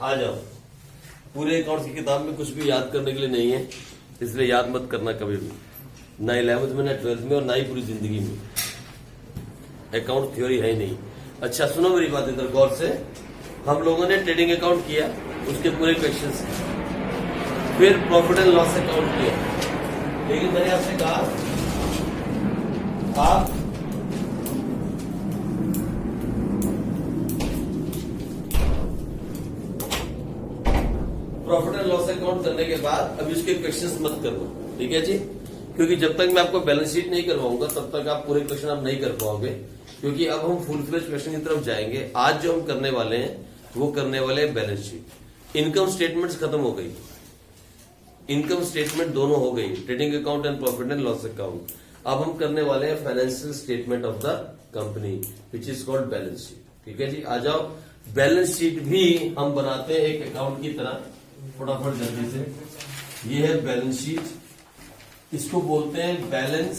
आ जाओ। पूरे अकाउंट्स की किताब में कुछ भी याद करने के लिए नहीं है, इसलिए याद मत करना कभी भी, ना 11th में ना 12th में और ना ही पूरी जिंदगी में। अकाउंट थ्योरी है ही नहीं। अच्छा सुनो मेरी बात इधर गौर से। हम लोगों ने ट्रेडिंग अकाउंट किया, उसके पूरे क्वेश्चंस, फिर प्रॉफिट एंड लॉस अकाउंट किया। लेकिन मैंने आपसे कहा आप प्रॉफिट एंड लॉस अकाउंट करने के बाद अभी उसके क्वेश्चंस मत करो, ठीक है जी। क्योंकि जब तक मैं आपको बैलेंस शीट नहीं करवाऊंगा तब तक आप पूरे क्वेश्चन आप नहीं कर पाओगे। क्योंकि अब हम फुल फ्लेज क्वेश्चन की तरफ जाएंगे। आज जो हम करने वाले हैं वो करने वाले हैं बैलेंस शीट। इनकम स्टेटमेंट्स खत्म हो गई, इनकम स्टेटमेंट दोनों हो गई, trading account and profit and loss account. अब हम करने वाले हैं financial statement of the company which is called balance sheet. ठीक है जी, आ जाओ। बैलेंस शीट भी हम बनाते हैं एक अकाउंट की तरह, फटाफट जल्दी से। ये है बैलेंस शीट, इसको बोलते हैं बैलेंस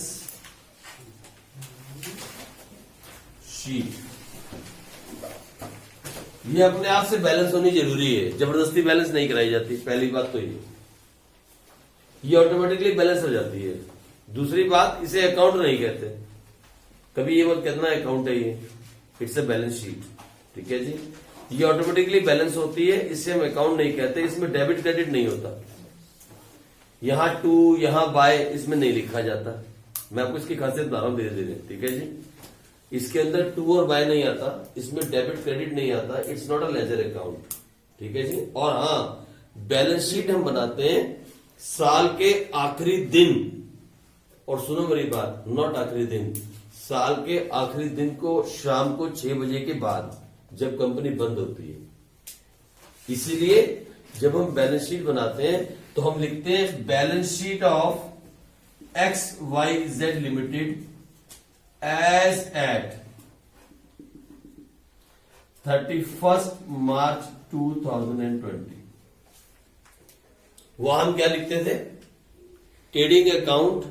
शीट। ये अपने आप से बैलेंस होनी जरूरी है, जबरदस्ती बैलेंस नहीं कराई जाती। पहली बात तो ये ऑटोमेटिकली बैलेंस हो जाती है। दूसरी बात, इसे अकाउंट नहीं कहते। कभी ये मत कहना अकाउंट है ये, इट्स अ बैलेंस शीट। ठीक है जी, ये ऑटोमेटिकली बैलेंस होती है, इससे हम अकाउंट नहीं कहते। इसमें डेबिट क्रेडिट नहीं होता, यहां टू यहां बाय इसमें नहीं लिखा जाता। मैं आपको इसकी खासियत बता रहा हूं धीरे धीरे। ठीक है जी, इसके अंदर टू और बाय नहीं आता, इसमें डेबिट क्रेडिट नहीं आता। It's not a ledger account. ठीक है जी। और हाँ, बैलेंस शीट हम बनाते हैं साल के आखिरी दिन। और सुनो मेरी बात, नॉट आखिरी दिन, साल के आखिरी दिन को शाम को 6 बजे के बाद, जब कंपनी बंद होती है। इसीलिए जब हम बैलेंस शीट बनाते हैं तो हम लिखते हैं balance sheet of XYZ limited as at 31 March 2020। वहां हम क्या लिखते थे? Trading account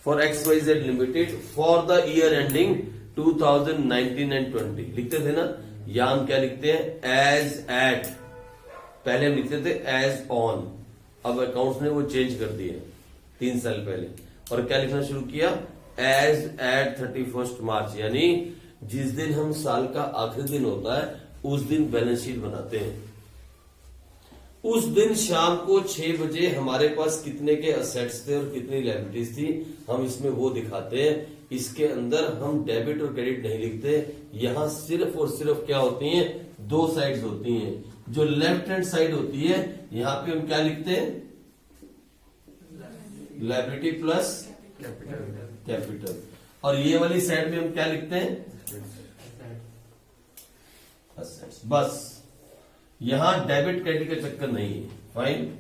for XYZ limited for the year ending 2019 and 20 लिखते थे ना। यहां हम क्या लिखते हैं? As at. पहले हम लिखते थे एज ऑन, अब अकाउंट्स ने वो चेंज कर दिए 3 साल पहले। और क्या लिखना शुरू किया? एज एट 31 मार्च, यानी जिस दिन हम साल का आखिरी दिन होता है उस दिन बैलेंस शीट बनाते हैं। उस दिन शाम को 6 बजे हमारे पास कितने के असेट्स थे और कितनी लायबिलिटीज थी, हम इसमें वो दिखाते हैं। इसके अंदर हम डेबिट और क्रेडिट नहीं लिखते। यहां सिर्फ और सिर्फ क्या होती हैं? 2 साइड्स होती हैं। जो लेफ्ट हैंड साइड होती है, यहां पे हम क्या लिखते हैं? Liability plus capital. और ये वाली साइड में हम क्या लिखते हैं? असेट्स। बस, यहां डेबिट क्रेडिट का चक्कर नहीं है। फाइन।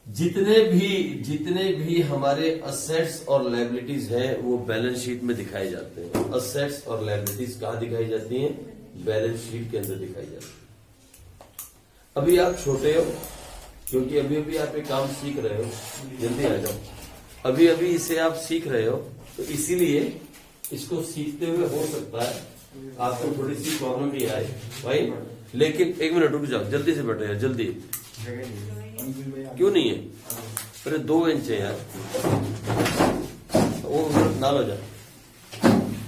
जितने भी हमारे असेट्स और लायबिलिटीज हैं वो बैलेंस शीट में दिखाए जाते हैं। असेट्स और लायबिलिटीज कहां दिखाई जाती हैं? बैलेंस शीट के अंदर दिखाई जाती है। अभी आप छोटे हो, क्योंकि अभी अभी आप एक काम सीख रहे हो, जल्दी आ जाओ। अभी अभी इसे आप सीख रहे हो, तो इसीलिए इसको सीखते हुए हो सकता है आपको थोड़ी सी प्रॉब्लम भी आए भाई। लेकिन 1 मिनट रुक जाओ, जल्दी से बैठो यार, जल्दी। क्यों नहीं है? अरे 2 इंच है यार, वो ना लो जा।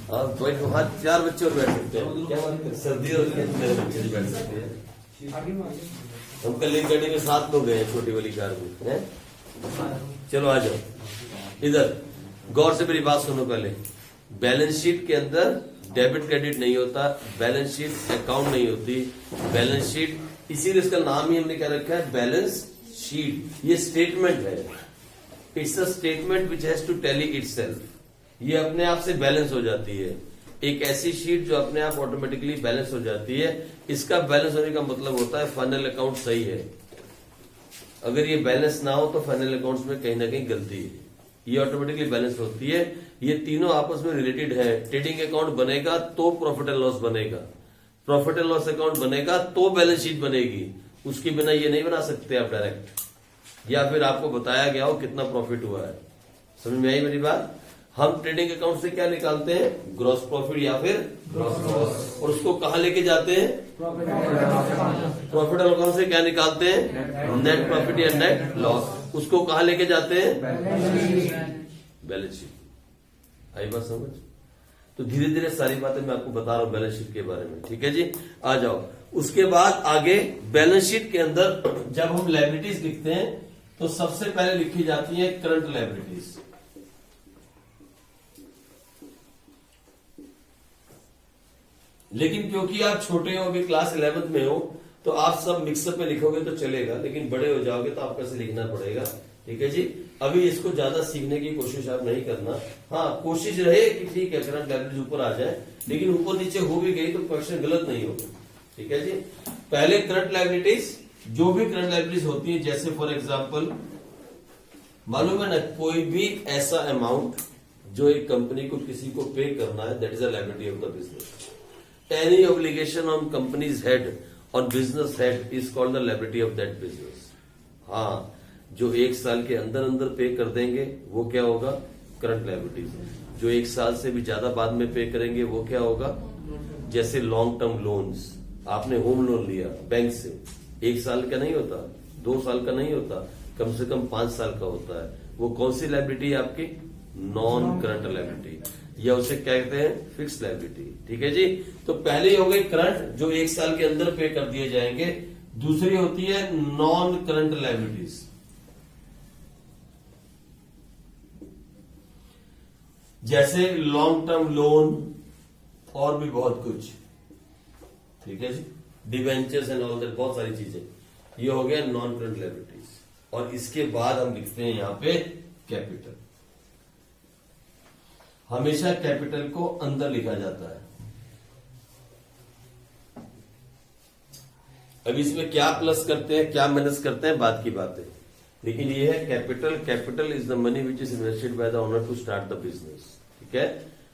हाँ बैठो, हाँ 4 बच्चे और बैठ सकते हैं। क्या बात है, सर्दी हो रही है, मेरे बच्चे बैठ सकते हैं। हम कल गाड़ी में 7 लोग गए छोटी वाली कार में है? चलो आ जाओ इधर, गौर से मेरी बात सुनो। पहले बैलेंस शीट के अंदर डेबिट क्रेडिट नहीं होता, बैलेंस शीट अकाउंट नहीं होती, बैलेंस शीट, इसीलिए इसका नाम ही हमने क्या रखा है? Balance sheet. ये स्टेटमेंट है, it's a statement which has to tally itself. ये अपने आप से बैलेंस हो जाती है। एक ऐसी शीट जो अपने आप ऑटोमेटिकली बैलेंस हो जाती है। इसका बैलेंस होने का मतलब होता है फाइनल अकाउंट सही है। अगर ये बैलेंस ना हो तो फाइनल अकाउंट्स में कहीं ना कहीं गलती है। ये ऑटोमेटिकली बैलेंस होती है। ये तीनों आपस में रिलेटेड है। ट्रेडिंग अकाउंट बनेगा तो प्रॉफिट एंड लॉस बनेगा, प्रॉफिट एंड लॉस अकाउंट बनेगा तो बैलेंस शीट बनेगी। उसके बिना ये नहीं बना सकते आप डायरेक्ट, या फिर आपको बताया गया हो कितना प्रॉफिट हुआ है। समझ में आई मेरी बात? हम ट्रेडिंग अकाउंट से क्या निकालते हैं? ग्रॉस प्रॉफिट या फिर ग्रॉस लॉस। और उसको कहां लेके जाते हैं? प्रॉफिट एंड लॉस से क्या निकालते हैं? नेट प्रॉफिट या नेट लॉस। उसको कहां लेके जाते हैं? Balance sheet. आई बात समझ? तो धीरे धीरे सारी बातें मैं आपको बता रहा हूं बैलेंस शीट के बारे में। ठीक है जी, आ जाओ। उसके बाद आगे बैलेंस शीट के अंदर जब हम लायबिलिटीज लिखते हैं तो सबसे पहले लिखी जाती है करंट लायबिलिटीज। लेकिन क्योंकि आप छोटे हो, अभी क्लास 11th में हो, तो आप सब मिक्सअप में लिखोगे तो चलेगा, लेकिन बड़े हो जाओगे तो आपको ऐसे लिखना पड़ेगा। ठीक है जी, अभी इसको ज्यादा सीखने की कोशिश आप नहीं करना। हाँ, कोशिश रहे कि ठीक है करंट लायबिलिटीज ऊपर आ जाए, लेकिन ऊपर नीचे हो भी गई तो क्वेश्चन गलत नहीं होगा। ठीक है जी, पहले करंट लायबिलिटीज, जो भी करंट लायबिलिटीज होती है, जैसे फॉर एग्जाम्पल मालूम है ना, कोई भी ऐसा अमाउंट जो एक कंपनी को किसी को पे करना है, that is a liability of the business. Any obligation on companies head और business head is called the liability of that business. हाँ, जो एक साल के अंदर अंदर पे कर देंगे वो क्या होगा? Current liabilities. जो एक साल से भी ज्यादा बाद में पे करेंगे वो क्या होगा? जैसे लॉन्ग टर्म लोन्स, आपने होम लोन लिया बैंक से, एक साल का नहीं होता, 2 साल का नहीं होता, कम से कम 5 साल का होता है। वो कौन सी लायबिलिटी है आपकी? नॉन करंट लायबिलिटी, या उसे क्या कहते हैं? Fix liability. ठीक है जी, तो पहले हो गई करंट, जो एक साल के अंदर पे कर दिए जाएंगे। दूसरी होती है नॉन करंट लायबिलिटीज। जैसे लॉन्ग टर्म लोन और भी बहुत कुछ। ठीक है जी, डिवेंचर्स एंड ऑल दैट, बहुत सारी चीजें। ये हो गया नॉन करंट लायबिलिटीज। और इसके बाद हम लिखते हैं यहां पे कैपिटल। हमेशा कैपिटल को अंदर लिखा जाता है। अब इसमें क्या प्लस करते हैं, क्या माइनस करते हैं, बात की बात है, लेकिन ये है capital. Capital is the money which is invested by the owner to start the business. ठीक है,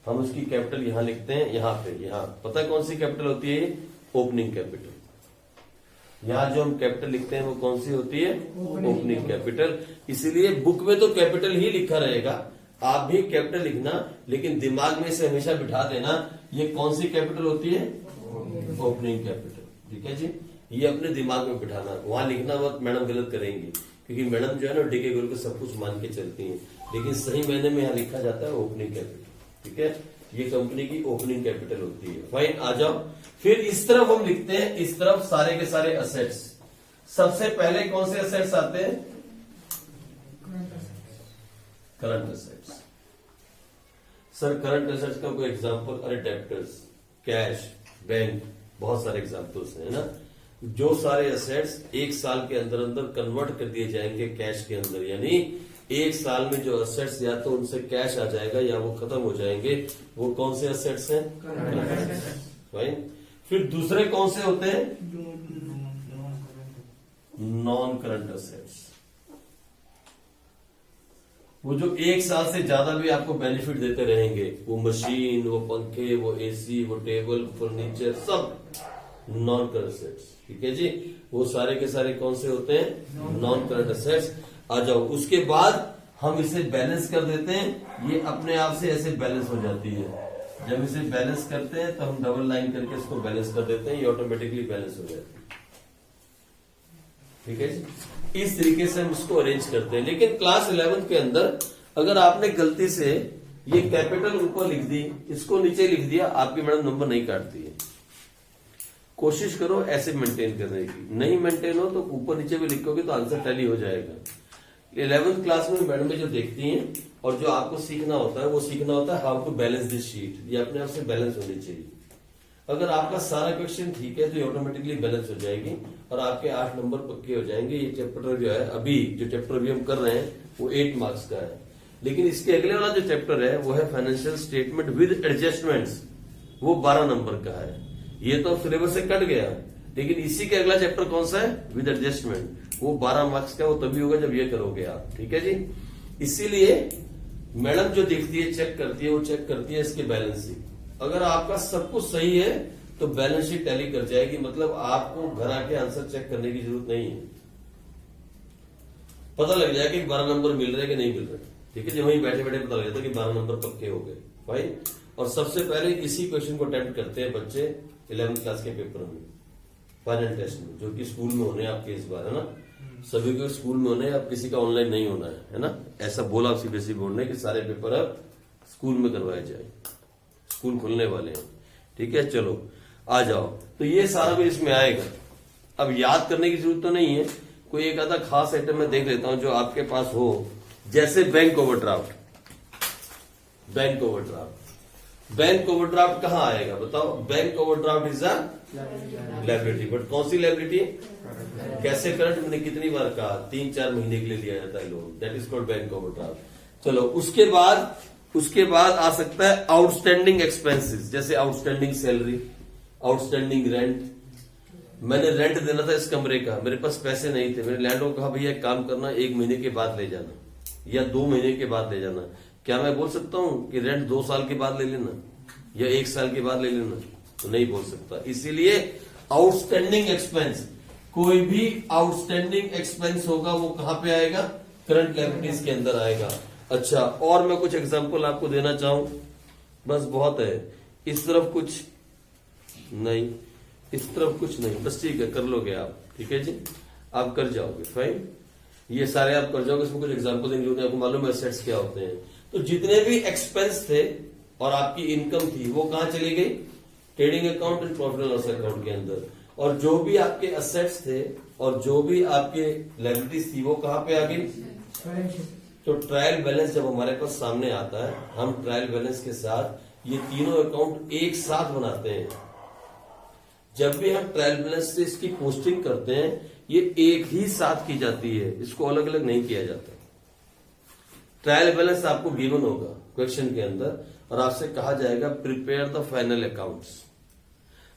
हम उसकी कैपिटल यहां लिखते हैं, यहां पे, यहां पता है कौन सी कैपिटल होती है? Opening capital. यहां जो हम कैपिटल लिखते हैं वो कौन सी होती है? Opening capital. इसीलिए बुक में तो कैपिटल ही लिखा रहेगा, आप भी कैपिटल लिखना, लेकिन दिमाग में से हमेशा बिठा देना ये कौन सी कैपिटल होती है? Opening capital. ठीक है जी, ये अपने दिमाग में बिठाना। वहां लिखना वक्त मैडम गलत करेंगी, क्योंकि मैडम जो है ना डीके गुरु को सब कुछ मान के चलती हैं, लेकिन सही मैंने में यहां लिखा जाता है ओपनिंग कैपिटल। ठीक है, ये कंपनी की ओपनिंग कैपिटल होती है। फाइन, आ जाओ। फिर इस तरफ हम लिखते हैं, इस तरफ सारे के सारे असेट्स। सबसे पहले कौन से असेट्स आते हैं? Current assets. Sir current assets का कोई एग्जांपल? अरे डेब्टर्स, कैश, बैंक, बहुत सारे एग्जांपल्स हैं ना। जो सारे असेट्स एक साल के अंदर अंदर कन्वर्ट कर दिए जाएंगे कैश के अंदर, यानी एक साल में जो असेट्स या तो उनसे कैश आ जाएगा या वो खत्म हो जाएंगे, वो कौन से असेट्स हैं? फाइन। फिर दूसरे कौन से होते हैं? Non current assets. वो जो एक साल से ज्यादा भी आपको बेनिफिट देते रहेंगे, वो मशीन, वो पंखे, वो एसी, वो टेबल, फर्नीचर, सब नॉन करंट असेट्स। ठीक है जी, वो सारे के सारे कौन से होते हैं? Non current assets. आ जाओ, उसके बाद हम इसे बैलेंस कर देते हैं। ये अपने आप से ऐसे बैलेंस हो जाती है। जब इसे बैलेंस करते हैं तो हम डबल लाइन करके इसको बैलेंस कर देते हैं, ये ऑटोमेटिकली बैलेंस हो जाती है। ठीक है जी, इस तरीके से हम इसको अरेंज करते हैं। लेकिन क्लास 11th के अंदर अगर आपने गलती से ये कैपिटल ऊपर लिख दी, इसको नीचे लिख दिया, आपकी मैडम नंबर नहीं काटती है। कोशिश करो ऐसे मेंटेन करने की, नहीं मेंटेन हो तो ऊपर नीचे भी लिखोगे तो आंसर टैली हो जाएगा। 11th क्लास में मैडम जो देखती हैं, और जो आपको सीखना होता है वो सीखना होता है how to balance this sheet. ये अपने आप से बैलेंस होनी चाहिए। अगर आपका सारा क्वेश्चन ठीक है तो ये ऑटोमेटिकली बैलेंस हो जाएगी और आपके 8 नंबर पक्के हो जाएंगे। ये चैप्टर जो है अभी जो चैप्टर अभी हम कर रहे हैं वो 8 मार्क्स का है, लेकिन इसके अगले वाला जो चैप्टर है वो है फाइनेंशियल स्टेटमेंट विद एडजस्टमेंट्स, वो 12 नंबर का है। ये तो सिलेबस से कट गया, लेकिन इसी के अगला चैप्टर कौन सा है? विद एडजस्टमेंट, वो 12 मार्क्स का, वो तभी होगा जब ये करोगे आप। ठीक है जी, इसीलिए मैडम जो देखती है, चेक करती है, वो चेक करती है इसके बैलेंस शीट। अगर आपका सब कुछ सही है तो बैलेंस शीट टैली कर जाएगी, मतलब आपको घर आके आंसर चेक करने की जरूरत नहीं है, पता लग जाएगा कि 12 नंबर मिल रहे कि नहीं मिल रहे। ठीक है जी, वहीं बैठे बैठे पता लग जाता है कि 12 नंबर पक्के हो गए। फाइन। और सबसे पहले इसी क्वेश्चन को अटेम्प्ट करते हैं बच्चे 11th क्लास के पेपर में, फाइनल टेस्ट में, जो कि स्कूल में होने आपके इस बार, है ना। सभी को स्कूल में होने, अब किसी का ऑनलाइन नहीं होना है ना। ऐसा बोला सीबीएसई बोर्ड ने कि सारे पेपर अब स्कूल में करवाए जाए, स्कूल खुलने वाले हैं। ठीक है, चलो आ जाओ। तो ये सारा भी इसमें आएगा। अब याद करने की जरूरत तो नहीं है, कोई एक आधा खास आइटम मैं देख लेता हूं जो आपके पास हो, जैसे bank overdraft. Bank overdraft, bank overdraft कहां आएगा बताओ? Bank overdraft is a liability, but कौन सी लायबिलिटी? कैसे करंट? मैंने कितनी बार कहा, 3-4 महीने के लिए लिया जाता है loan, that is called bank overdraft. चलो उसके बाद आ सकता है आउटस्टैंडिंग एक्सपेंसेस, जैसे आउटस्टैंडिंग सैलरी, आउटस्टैंडिंग रेंट। मैंने रेंट देना था इस कमरे का, मेरे पास पैसे नहीं थे, मेरे लैंडलॉर्ड को कहा भैया एक काम करना, 1 महीने के बाद ले जाना या 2 महीने के बाद ले जाना। क्या मैं बोल सकता हूं कि रेंट 2 साल के बाद ले लेना या 1 साल के बाद ले लेना? तो नहीं बोल सकता। इसीलिए आउटस्टैंडिंग एक्सपेंस, कोई भी आउटस्टैंडिंग एक्सपेंस होगा वो कहां पे आएगा? करंट लायबिलिटीज के अंदर आएगा। अच्छा, और मैं कुछ एग्जांपल आपको देना चाहूं, बस बहुत है। इस तरफ कुछ नहीं, इस तरफ कुछ नहीं, बस ठीक है, कर लोगे आप। ठीक है जी, आप कर जाओगे। फाइन, ये सारे आप कर जाओगे। इसमें कुछ एग्जांपल देंगे, जो आपको मालूम है एसेट्स क्या होते हैं। तो जितने भी एक्सपेंस थे और आपकी इनकम थी वो कहां चली गई? Trading account and profit and loss account के अंदर। और जो भी आपके असेट्स थे और जो भी आपके लायबिलिटीज थी वो कहां पे आ गई? तो ट्रायल बैलेंस जब हमारे पास सामने आता है, हम ट्रायल बैलेंस के साथ ये तीनों अकाउंट एक साथ बनाते हैं। जब भी हम ट्रायल बैलेंस से इसकी पोस्टिंग करते हैं, ये एक ही साथ की जाती है, इसको अलग अलग नहीं किया जाता। ट्रायल बैलेंस आपको गिवन होगा क्वेश्चन के अंदर और आपसे कहा जाएगा प्रिपेयर द फाइनल अकाउंट्स।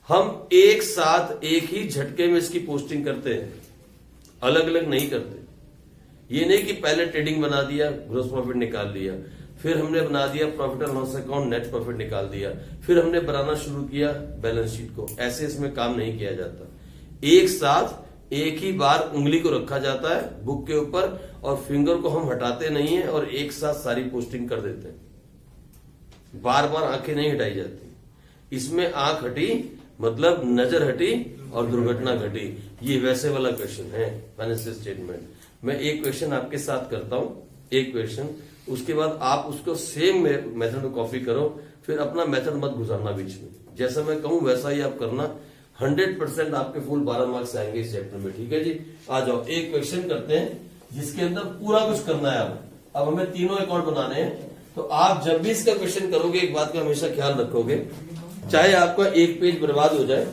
हम एक साथ एक ही झटके में इसकी पोस्टिंग करते हैं, अलग अलग नहीं करते। ये नहीं कि पहले ट्रेडिंग बना दिया, ग्रॉस प्रॉफिट निकाल लिया, फिर हमने बना दिया profit and loss account, net profit निकाल दिया, फिर हमने बनाना शुरू किया बैलेंस शीट को। ऐसे इसमें काम नहीं किया जाता। एक साथ एक ही बार उंगली को रखा जाता है बुक के ऊपर और फिंगर को हम हटाते नहीं है और एक साथ सारी पोस्टिंग कर देते हैं। बार बार आंखें नहीं हटाई जाती। इसमें आंख हटी मतलब नजर हटी और दुर्घटना घटी। ये वैसे वाला क्वेश्चन है फाइनेंशियल स्टेटमेंट। मैं एक क्वेश्चन आपके साथ करता हूं, एक क्वेश्चन, उसके बाद आप उसको सेम मेथड में कॉपी करो, फिर अपना मेथड मत गुजारना बीच में। जैसा मैं कहूं वैसा ही आप करना, 100% आपके फुल 12 मार्क्स आएंगे इस चैप्टर में। ठीक है जी, आ जाओ एक क्वेश्चन करते हैं जिसके अंदर पूरा कुछ करना है। अब हमें तीनों अकाउंट बनाने हैं। तो आप जब भी इसका क्वेश्चन करोगे एक बात का हमेशा ख्याल रखोगे, चाहे आपका एक पेज बर्बाद हो जाए,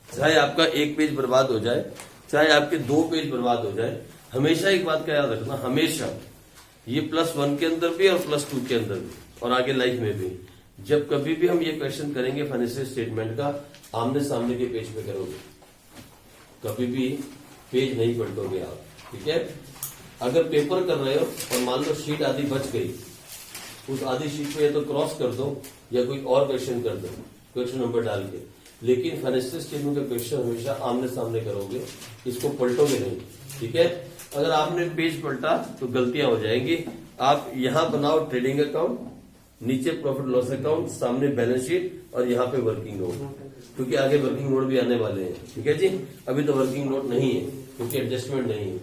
चाहे आपका एक पेज बर्बाद हो जाए, चाहे आपके 2 पेज बर्बाद हो जाए, हमेशा एक बात का याद रखना, हमेशा ये +1 के अंदर भी और +2 के अंदर भी और आगे लाइफ में भी, जब कभी भी हम ये क्वेश्चन करेंगे फाइनेंशियल स्टेटमेंट का, आमने सामने के पेज पे करोगे, कभी भी पेज नहीं पलटोगे आप। ठीक है, अगर पेपर कर रहे हो और मान लो शीट आधी बच गई, उस आधी शीट को या तो क्रॉस कर दो या कोई और क्वेश्चन कर दो क्वेश्चन नंबर डाल के, लेकिन फाइनेंशियल स्टेटमेंट का क्वेश्चन हमेशा आमने सामने करोगे, इसको पलटोगे नहीं। ठीक है, अगर आपने पेज पलटा तो गलतियां हो जाएंगी। आप यहां बनाओ ट्रेडिंग अकाउंट, नीचे प्रॉफिट लॉस अकाउंट, सामने बैलेंस शीट और यहाँ पे वर्किंग नोट, क्योंकि आगे वर्किंग नोट भी आने वाले हैं। ठीक है जी, अभी तो वर्किंग नोट नहीं है क्योंकि एडजस्टमेंट नहीं है।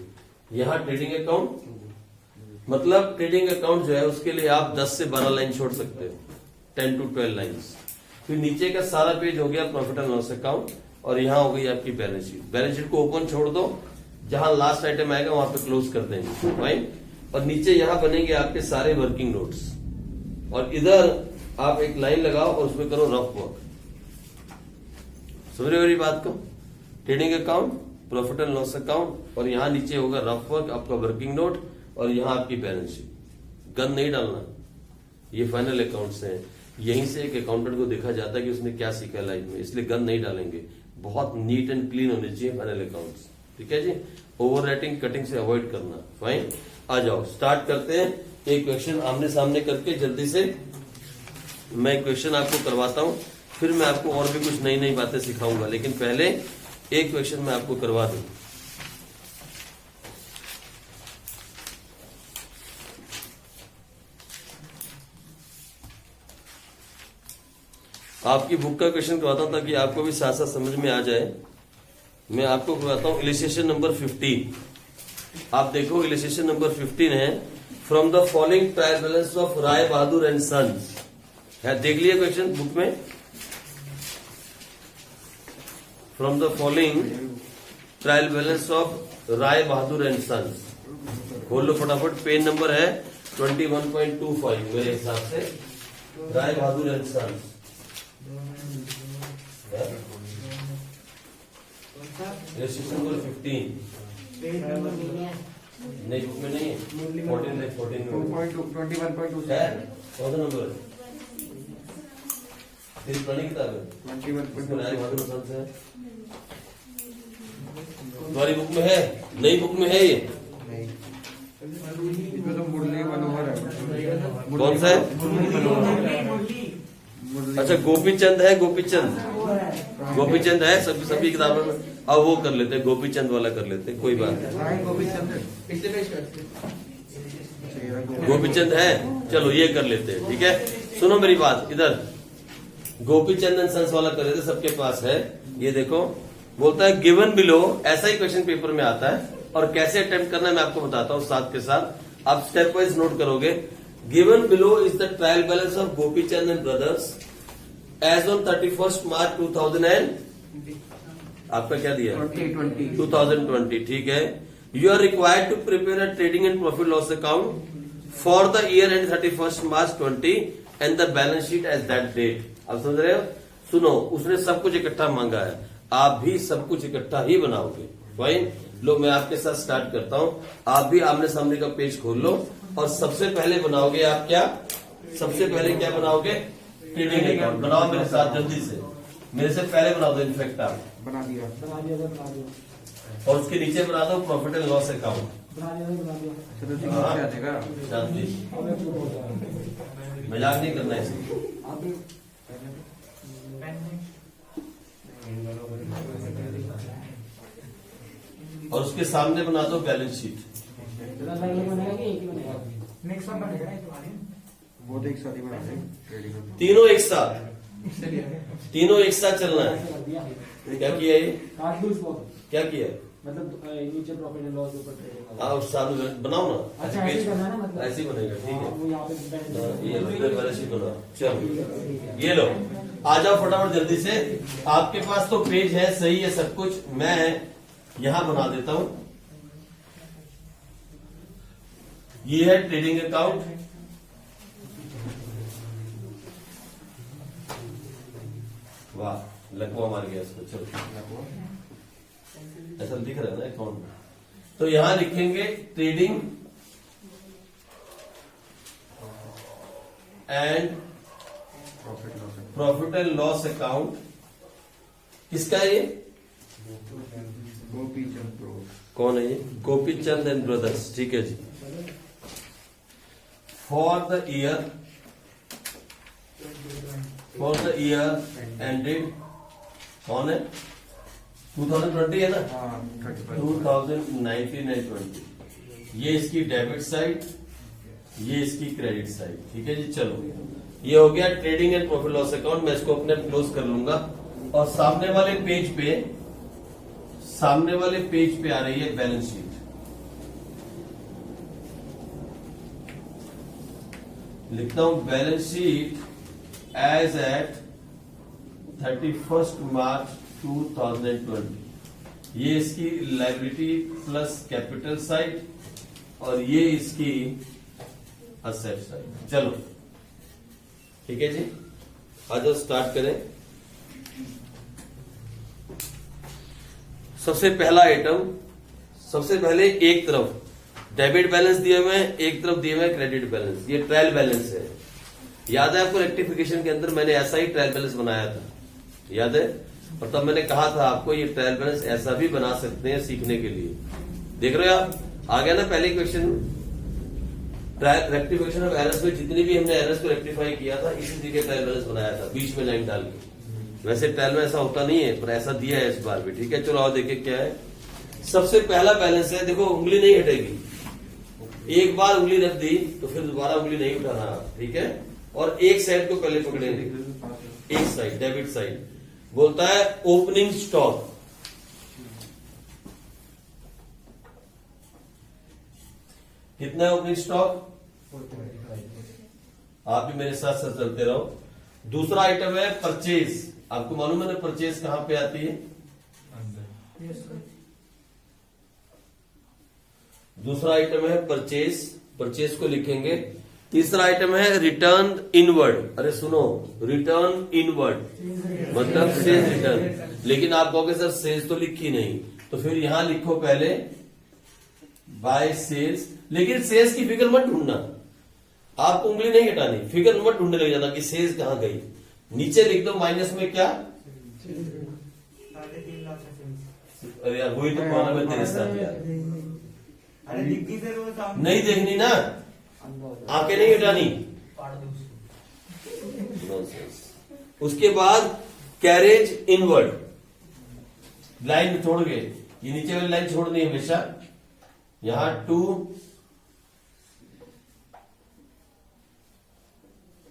यहाँ ट्रेडिंग अकाउंट, मतलब ट्रेडिंग अकाउंट जो है उसके लिए आप 10 से 12 लाइन छोड़ सकते हो, 10 to 12 लाइन्स। फिर नीचे का सारा पेज हो गया प्रॉफिट एंड लॉस अकाउंट और यहाँ हो गई आपकी बैलेंस शीट। बैलेंस शीट को ओपन छोड़ दो, जहां लास्ट आइटम आएगा वहां पे क्लोज कर देंगे, राइट। और नीचे यहां बनेंगे आपके सारे वर्किंग नोट्स और इधर आप एक लाइन लगाओ और उसमें करो रफ वर्क। समझ रहे हो मेरी बात को? Trading account, profit and loss account और यहां नीचे होगा रफ वर्क, आपका वर्किंग नोट और यहां आपकी बैलेंस शीट। गन नहीं डालना, ये फाइनल अकाउंट्स हैं। यहीं से एक अकाउंटेंट को देखा जाता है कि उसने क्या सीखा लाइफ में, इसलिए गन नहीं डालेंगे। बहुत नीट एंड क्लीन होने चाहिए फाइनल अकाउंट्स। ठीक है जी, ओवर राइटिंग कटिंग से अवॉइड करना। फाइन, आ जाओ स्टार्ट करते हैं। एक क्वेश्चन आमने सामने करके जल्दी से मैं क्वेश्चन आपको करवाता हूं, फिर मैं आपको और भी कुछ नई नई बातें सिखाऊंगा, लेकिन पहले एक क्वेश्चन मैं आपको करवा दूं। आपकी बुक का क्वेश्चन करवाता हूं ताकि आपको भी साथ साथ समझ में आ जाए। मैं आपको करवाता हूं इलिस्ट्रेशन नंबर 15। आप देखो इलिस्ट्रेशन नंबर 15 है, from the following trial balance of Rai Bahadur and sons है। देख लिया क्वेश्चन बुक में, from the following trial balance of Rai Bahadur and sons. खोल लो फटाफट, पेज नंबर है 21.25 मेरे हिसाब से, राय Bahadur and sons. Illustration number 15 नहीं, बुक में नहीं है। 14 है, कौन सा नंबर है? तेरी पुरानी किताब है, 21 राय बहादुर सन्स है। तुम्हारी बुक में है? नई बुक में है ये? तो मुरली मनोहर है। कौन सा है? अच्छा गोपीचंद है, गोपीचंद है सभी किताबों में। अब वो कर लेते हैं, गोपीचंद वाला कर लेते हैं, कोई बात नहीं। गोपीचंद है, चलो ये कर लेते हैं, ठीक है। सुनो मेरी बात, इधर गोपीचंद एंड सन्स वाला कर लेते, सबके पास है। ये देखो, बोलता है गिवन बिलो, ऐसा ही क्वेश्चन पेपर में आता है। और कैसे अटेम्प्ट करना है मैं आपको बताता हूं साथ के साथ, आप स्टेप वाइज नोट करोगे। Given below is the trial balance of Gopichand and brothers as on 31 March 2000 and आपका क्या दिया? 2020, ठीक है। You are required to prepare a trading and profit loss account for the year end 31 March 20 and the balance sheet as that date. अब समझ रहे हो? सुनो, उसने सब कुछ इकट्ठा मांगा है, आप भी सब कुछ इकट्ठा ही बनाओगे। फाइन, लो मैं आपके साथ स्टार्ट करता हूं। आप भी आमने सामने का पेज खोल लो और सबसे पहले बनाओगे आप क्या? सबसे पहले क्या बनाओगे? ट्रेडिंग अकाउंट बनाओ मेरे साथ जल्दी से, मेरे से पहले बना दो। इनफेक्ट आप बना दिया। और उसके नीचे बना दो प्रॉफिट एंड लॉस अकाउंट। मजाक नहीं करना है, और उसके सामने बना दो बैलेंस शीट। वो तो एक साथ ही बना देंगे, तीनों एक साथ, तीनों एक साथ चलना है। क्या किया ये? क्या किया? मतलब नीचे प्रॉफिट एंड लॉस ऊपर ट्रेडिंग। हाँ, उस साथ बनाओ ना। अच्छा ऐसे करना है ना, मतलब ऐसे ही बनेगा, ठीक है। वो यहाँ पे ये बैलेंस शीट बनाओ। चलो ये लो, आ जाओ फटाफट जल्दी से। आपके पास तो पेज है, सही है सब कुछ। मैं यहां बना देता हूं। ये है ट्रेडिंग अकाउंट, वाह लकवा मार गया इसको। चलो ऐसा दिख रहा है ना अकाउंट में, तो यहां लिखेंगे trading and profit and loss account. किसका है ये? गोपीचंद प्रो। कौन है ये? गोपीचंद एंड ब्रदर्स, ठीक है जी। फॉर द ईयर एंडेड, कौन है? 2020 है ना? 2019 एंड 20। ये इसकी डेबिट साइड, ये इसकी क्रेडिट साइड, ठीक है जी। चलो ये हो गया trading and profit loss account. मैं इसको अपने क्लोज कर लूंगा। और सामने वाले पेज पे आ रही है बैलेंस शीट। लिखता हूं balance sheet as at 31 March 2020। ये इसकी लायबिलिटी प्लस कैपिटल साइड और ये इसकी असेट साइड। चलो ठीक है जी, आज स्टार्ट करें। सबसे पहला आइटम, सबसे पहले एक तरफ डेबिट बैलेंस दिए हुए हैं, एक तरफ दिए हुए हैं क्रेडिट बैलेंस। ये ट्रायल बैलेंस है। याद है आपको रेक्टिफिकेशन के अंदर मैंने ऐसा ही ट्रायल बैलेंस बनाया था, याद है? और तब मैंने कहा था आपको ये ट्रायल बैलेंस ऐसा भी बना सकते हैं सीखने के लिए। देख रहे हो आप, आ गया ना पहले क्वेश्चन। रेक्टिफिकेशन ऑफ एरर्स में जितनी भी हमने एरर्स को रेक्टिफाई किया था इसी तरीके ट्रायल बैलेंस बनाया था, बीच में लाइन डाल के। वैसे ट्रायल में ऐसा होता नहीं है, पर ऐसा दिया है इस बार भी। ठीक है, चलो आओ देखे क्या है। सबसे पहला बैलेंस है, देखो उंगली नहीं हटेगी। एक बार उंगली रख दी तो फिर दोबारा उंगली नहीं उठाना, ठीक है? और एक साइड को पहले पकड़ेंगे, एक साइड डेबिट साइड बोलता है ओपनिंग स्टॉक। कितना है ओपनिंग स्टॉक? आप भी मेरे साथ साथ चलते रहो। दूसरा आइटम है परचेज। आपको मालूम है ना परचेज कहां पे आती है? दूसरा आइटम है परचेज, परचेज को लिखेंगे। तीसरा आइटम है रिटर्न इनवर्ड। अरे सुनो, रिटर्न इनवर्ड मतलब सेल्स रिटर्न। लेकिन आप कहोगे सर सेल्स तो लिखी नहीं, तो फिर यहां लिखो पहले बाय सेल्स। लेकिन सेल्स की फिगर मत ढूंढना, आपको उंगली नहीं हटानी, फिगर मत ढूंढने लग जाना कि सेल्स कहां गई। नीचे लिख दो माइनस में क्या? अरे यार वही तो कहना मैं तेरे साथ यार, अरे दिखती से वो सामने नहीं देखनी ना, आंखें नहीं हटानी। उसके बाद कैरेज इनवर्ड, लाइन छोड़ के, ये नीचे वाली लाइन छोड़नी है हमेशा। यहां 2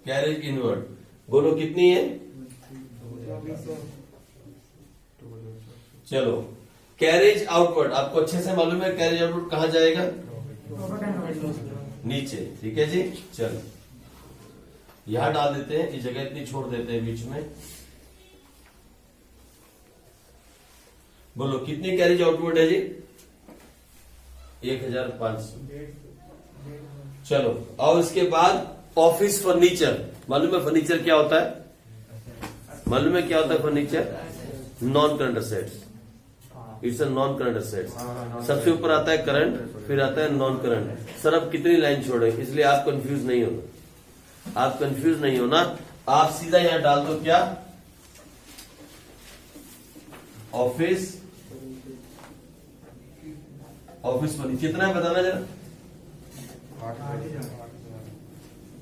कैरेज इनवर्ड, बोलो कितनी है? चलो कैरेज आउटवर्ड, आपको अच्छे से मालूम है कैरेज आउटवर्ड कहां जाएगा? नीचे, ठीक है जी। चलो यहां डाल देते हैं, इस जगह इतनी छोड़ देते हैं बीच में। बोलो कितनी कैरेज आउटवर्ड है जी? 1500। चलो और इसके बाद ऑफिस फर्नीचर। मालूम है फर्नीचर क्या होता है? मालूम है क्या होता है furniture? Non current assets. It's a non current assets. सबसे ऊपर आता है करंट, फिर आता है नॉन करंट। सर अब कितनी लाइन छोड़े, इसलिए आप कंफ्यूज नहीं होना, आप कंफ्यूज नहीं होना। आप सीधा यहां डाल दो क्या? Office, office furniture. कितना है बताना जरा?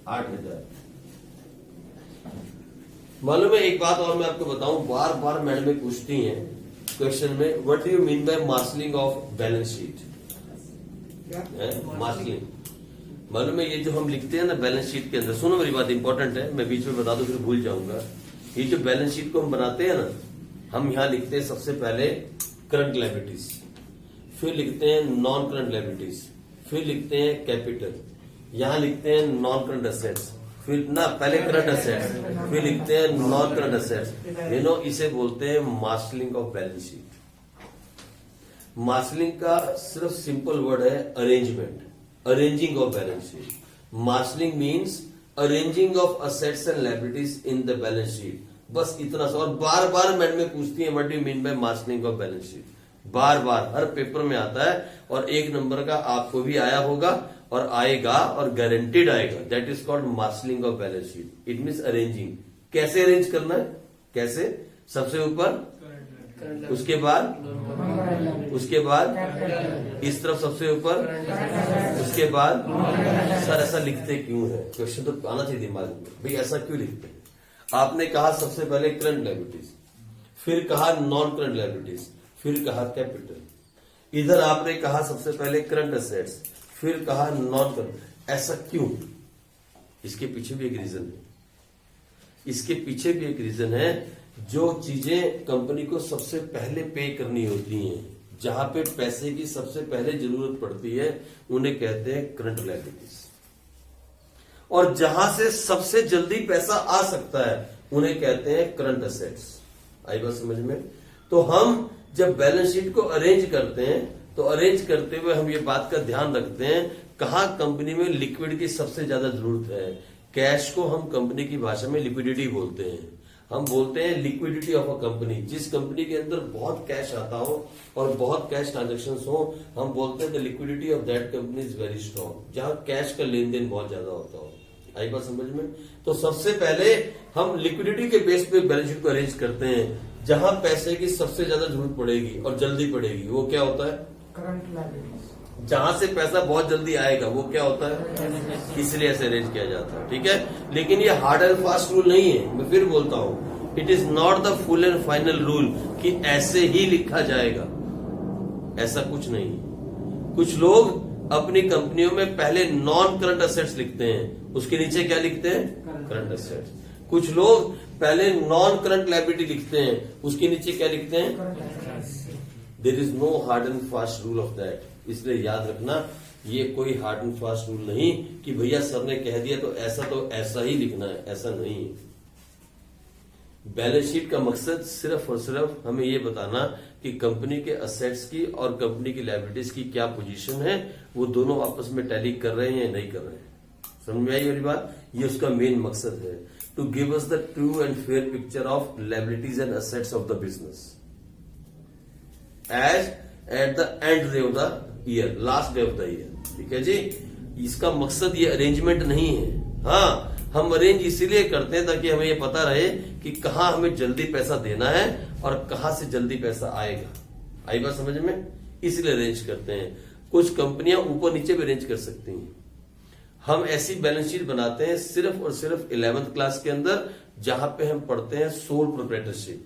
8,000। मालूम है एक बात और मैं आपको बताऊं, बार बार मैडम पूछती हैं क्वेश्चन में, what do you mean by marshalling of balance sheet? Marshalling मालूम है ये जो हम लिखते हैं ना बैलेंस शीट के अंदर, सुनो मेरी बात इंपॉर्टेंट है, मैं बीच में बता दूं फिर भूल जाऊंगा। ये जो बैलेंस शीट को हम बनाते हैं ना, हम यहां लिखते हैं सबसे पहले करंट लायबिलिटीज, फिर लिखते हैं नॉन करंट लायबिलिटीज, फिर लिखते हैं कैपिटल, यहां लिखते हैं नॉन करंट असेट्स, फिर ना पहले करंट असेट्स, फिर लिखते हैं नॉन करंट असेट्स। इसे बोलते हैं marshalling of balance sheet. Marshalling का सिर्फ सिंपल वर्ड है arrangement, arranging of balance sheet. Marshalling means arranging of assets and liabilities in the balance sheet, बस इतना सा। और बार बार मैडम पूछती है what do you mean by marshalling of balance sheet, bar bar her paper में आता है। और 1 नंबर का आपको भी आया होगा और आएगा और गारंटीड आएगा। That is called marshalling of balance sheet. It means arranging. कैसे अरेंज करना है? कैसे? सबसे ऊपर, उसके बाद, उसके बाद इस तरफ सबसे ऊपर, उसके बाद। सर ऐसा लिखते क्यों है? क्वेश्चन तो आना चाहिए दिमाग में, भाई ऐसा क्यों लिखते हैं? आपने कहा सबसे पहले करंट लायबिलिटीज, फिर कहा नॉन करंट लायबिलिटीज, फिर कहा कैपिटल। इधर आपने कहा सबसे पहले करंट असेट्स, फिर कहा नॉन करंट। ऐसा क्यों? इसके पीछे भी एक रीजन है, इसके पीछे भी एक रीजन है। जो चीजें कंपनी को सबसे पहले पे करनी होती हैं, जहां पे पैसे की सबसे पहले जरूरत पड़ती है, उन्हें कहते हैं करंट लायबिलिटीज। और जहां से सबसे जल्दी पैसा आ सकता है, उन्हें कहते हैं करंट असेट्स। आई बात समझ में? तो हम जब बैलेंस शीट को अरेंज करते हैं, तो अरेंज करते हुए हम ये बात का ध्यान रखते हैं कहां कंपनी में लिक्विड की सबसे ज्यादा जरूरत है। कैश को हम कंपनी की भाषा में लिक्विडिटी बोलते हैं। हम बोलते हैं लिक्विडिटी ऑफ अ कंपनी। जिस कंपनी के अंदर बहुत कैश आता हो और बहुत कैश ट्रांजेक्शन्स हो, हम बोलते हैं the liquidity of that company is very strong, जहां कैश का लेन देन बहुत ज्यादा होता हो। आई बात समझ में? तो सबसे पहले हम लिक्विडिटी के बेस पे बैलेंस शीट को अरेंज करते हैं। जहां पैसे की सबसे ज्यादा जरूरत पड़ेगी और जल्दी पड़ेगी, वो क्या होता है? Current liabilities. जहां से पैसा बहुत जल्दी आएगा, वो क्या होता है? इसलिए ऐसे अरेंज किया जाता है। ठीक है, लेकिन ये हार्ड एंड फास्ट रूल नहीं है। मैं फिर बोलता हूं, it is not the full and final rule कि ऐसे ही लिखा जाएगा, ऐसा कुछ नहीं। कुछ लोग अपनी कंपनियों में पहले नॉन करंट असेट्स लिखते हैं, उसके नीचे क्या लिखते हैं? Current assets. कुछ लोग पहले नॉन करंट लायबिलिटी लिखते हैं, उसके नीचे क्या लिखते हैं? There is no hard and fast rule of that. इसलिए याद रखना, ये कोई हार्ड एंड फास्ट रूल नहीं कि भैया सर ने कह दिया तो ऐसा ही लिखना है, ऐसा नहीं है। बैलेंस शीट का मकसद सिर्फ और सिर्फ हमें ये बताना कि कंपनी के असेट्स की और कंपनी की लायबिलिटीज की क्या पोजीशन है, वो दोनों आपस में टैली कर रहे हैं या नहीं कर रहे हैं। समझ में आई मेरी बात? ये उसका मेन मकसद है, to give us the true and fair picture of liabilities and assets of the business as at the end day of the year, last day of the year. ठीक है जी, इसका मकसद ये अरेंजमेंट नहीं है। हाँ, हम अरेंज इसीलिए करते हैं ताकि हमें ये पता रहे कि कहां हमें जल्दी पैसा देना है और कहां से जल्दी पैसा आएगा। आई बात समझ में? इसलिए अरेंज करते हैं। कुछ कंपनियां ऊपर नीचे भी अरेंज कर सकती हैं। हम ऐसी बैलेंस शीट बनाते हैं सिर्फ और सिर्फ 11th क्लास के अंदर, जहां पे हम पढ़ते हैं सोल प्रोप्राइटरशिप।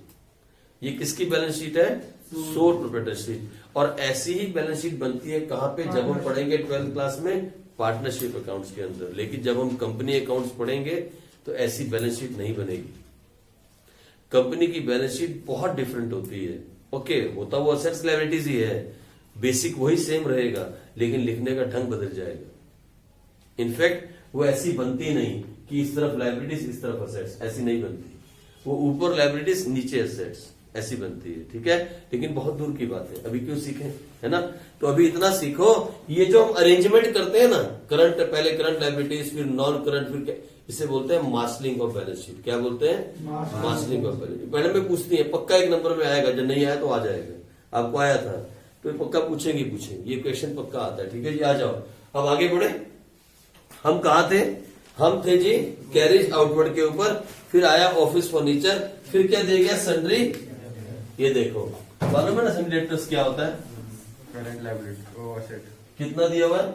ये किसकी बैलेंस शीट है? Sole proprietorship. और ऐसी ही बैलेंस शीट बनती है कहां पे? जब हम पढ़ेंगे 12th क्लास में पार्टनरशिप अकाउंट्स के अंदर। लेकिन जब हम कंपनी अकाउंट्स पढ़ेंगे तो ऐसी बैलेंस शीट नहीं बनेगी। कंपनी की बैलेंस शीट बहुत डिफरेंट होती है। ओके, होता वो असेट्स लायबिलिटीज ही है, बेसिक वही सेम रहेगा, लेकिन लिखने का ढंग बदल जाएगा। इनफैक्ट वो ऐसी बनती नहीं कि इस तरफ लायबिलिटीज इस तरफ असेट्स, ऐसी नहीं बनती। वो ऊपर लायबिलिटीज नीचे असेट्स, ऐसी बनती है। ठीक है, लेकिन बहुत दूर की बात है, अभी क्यों सीखें, है ना? तो अभी इतना सीखो, ये जो हम अरेंजमेंट करते हैं ना, करंट, पहले करंट लायबिलिटीज, फिर नॉन करंट, फिर क्या, इसे बोलते हैं मार्शलिंग ऑफ बैलेंस शीट। क्या बोलते हैं? Marshalling of balance sheet. Madam में पूछती है, पक्का 1 नंबर में आएगा, जब नहीं आया तो आ जाएगा। आपको आया था तो पक्का पूछेंगे, ये क्वेश्चन पक्का आता है। ठीक है जी, आ जाओ, अब आगे बढ़े। हम कहा थे? हम थे जी कैरेज आउटवर्ड के ऊपर, फिर आया ऑफिस फर्नीचर, फिर क्या दे गया? सन्ड्री। ये देखो, मालूम है ना सन्ड्री डेब्टर्स क्या होता है? करंट लायबिलिटी ओ असेट। कितना दिया हुआ है?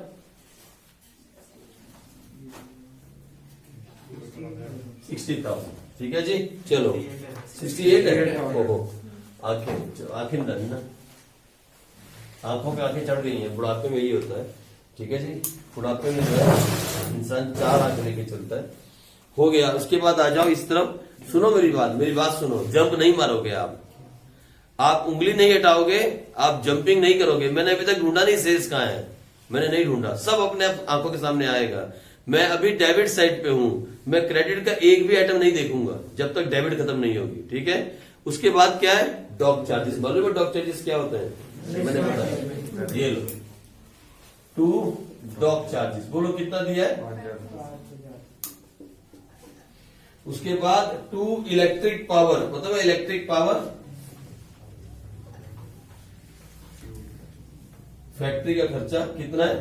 60,000। ठीक है जी, चलो 68 है। ओहो, आंखें डर ना, आंखों पे आंखें चढ़ गई हैं, बुढ़ापे में यही होता है। ठीक है जी, बुढ़ापे में जो है इंसान 4 आंख लेके चलता है। हो गया, उसके बाद आ जाओ इस तरफ। सुनो मेरी बात सुनो, जंप नहीं मारोगे आप उंगली नहीं हटाओगे, आप जंपिंग नहीं करोगे। मैंने अभी तक ढूंढा नहीं सेल्स कहां है, मैंने नहीं ढूंढा, सब अपने आंखों के सामने आएगा। मैं अभी डेबिट साइड पे हूं, मैं क्रेडिट का एक भी आइटम नहीं देखूंगा जब तक डेबिट खत्म नहीं होगी। ठीक है, उसके बाद क्या है? Dock charges. मालूम है डॉक चार्जेस क्या होते हैं? मैंने बताया, ये लो 2 डॉक चार्जेस। बोलो कितना दिया है? उसके बाद 2 इलेक्ट्रिक पावर। मतलब इलेक्ट्रिक पावर, फैक्ट्री का खर्चा कितना है?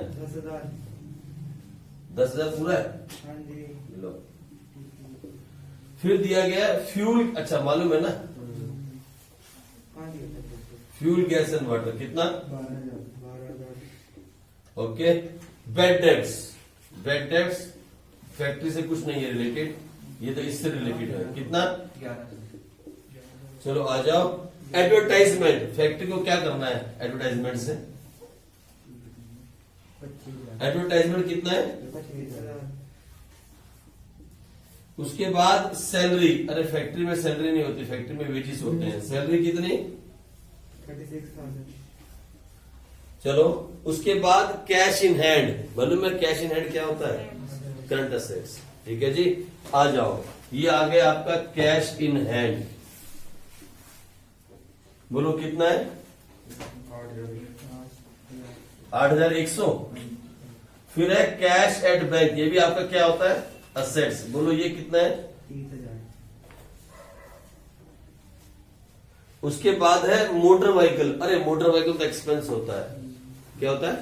10,000 पूरा है। लो, फिर दिया गया फ्यूल। अच्छा, मालूम है ना, फ्यूल, गैस एंड वाटर कितना? 12,000। ओके, बेड डेब्ट्स फैक्ट्री से कुछ नहीं है रिलेटेड, ये तो इससे रिलेटेड है। कितना? 11। चलो आ जाओ, एडवर्टाइजमेंट। फैक्ट्री को क्या करना है एडवर्टाइजमेंट से? एडवर्टाइजमेंट कितना है? 25,000। उसके बाद सैलरी। अरे फैक्ट्री में सैलरी नहीं होती, फैक्ट्री में वेजेस होते हैं। सैलरी कितनी? 36,000। चलो, उसके बाद कैश इन हैंड। मालूम है कैश इन हैंड क्या होता है? Current assets. ठीक है जी, आ जाओ, ये आ गया आपका कैश इन हैंड। बोलो कितना है? 8,100। फिर है कैश एट बैंक, ये भी आपका क्या होता है? असेट्स। बोलो ये कितना है? 30,000। उसके बाद है मोटर व्हीकल। अरे मोटर व्हीकल तो एक्सपेंस होता है। क्या होता है?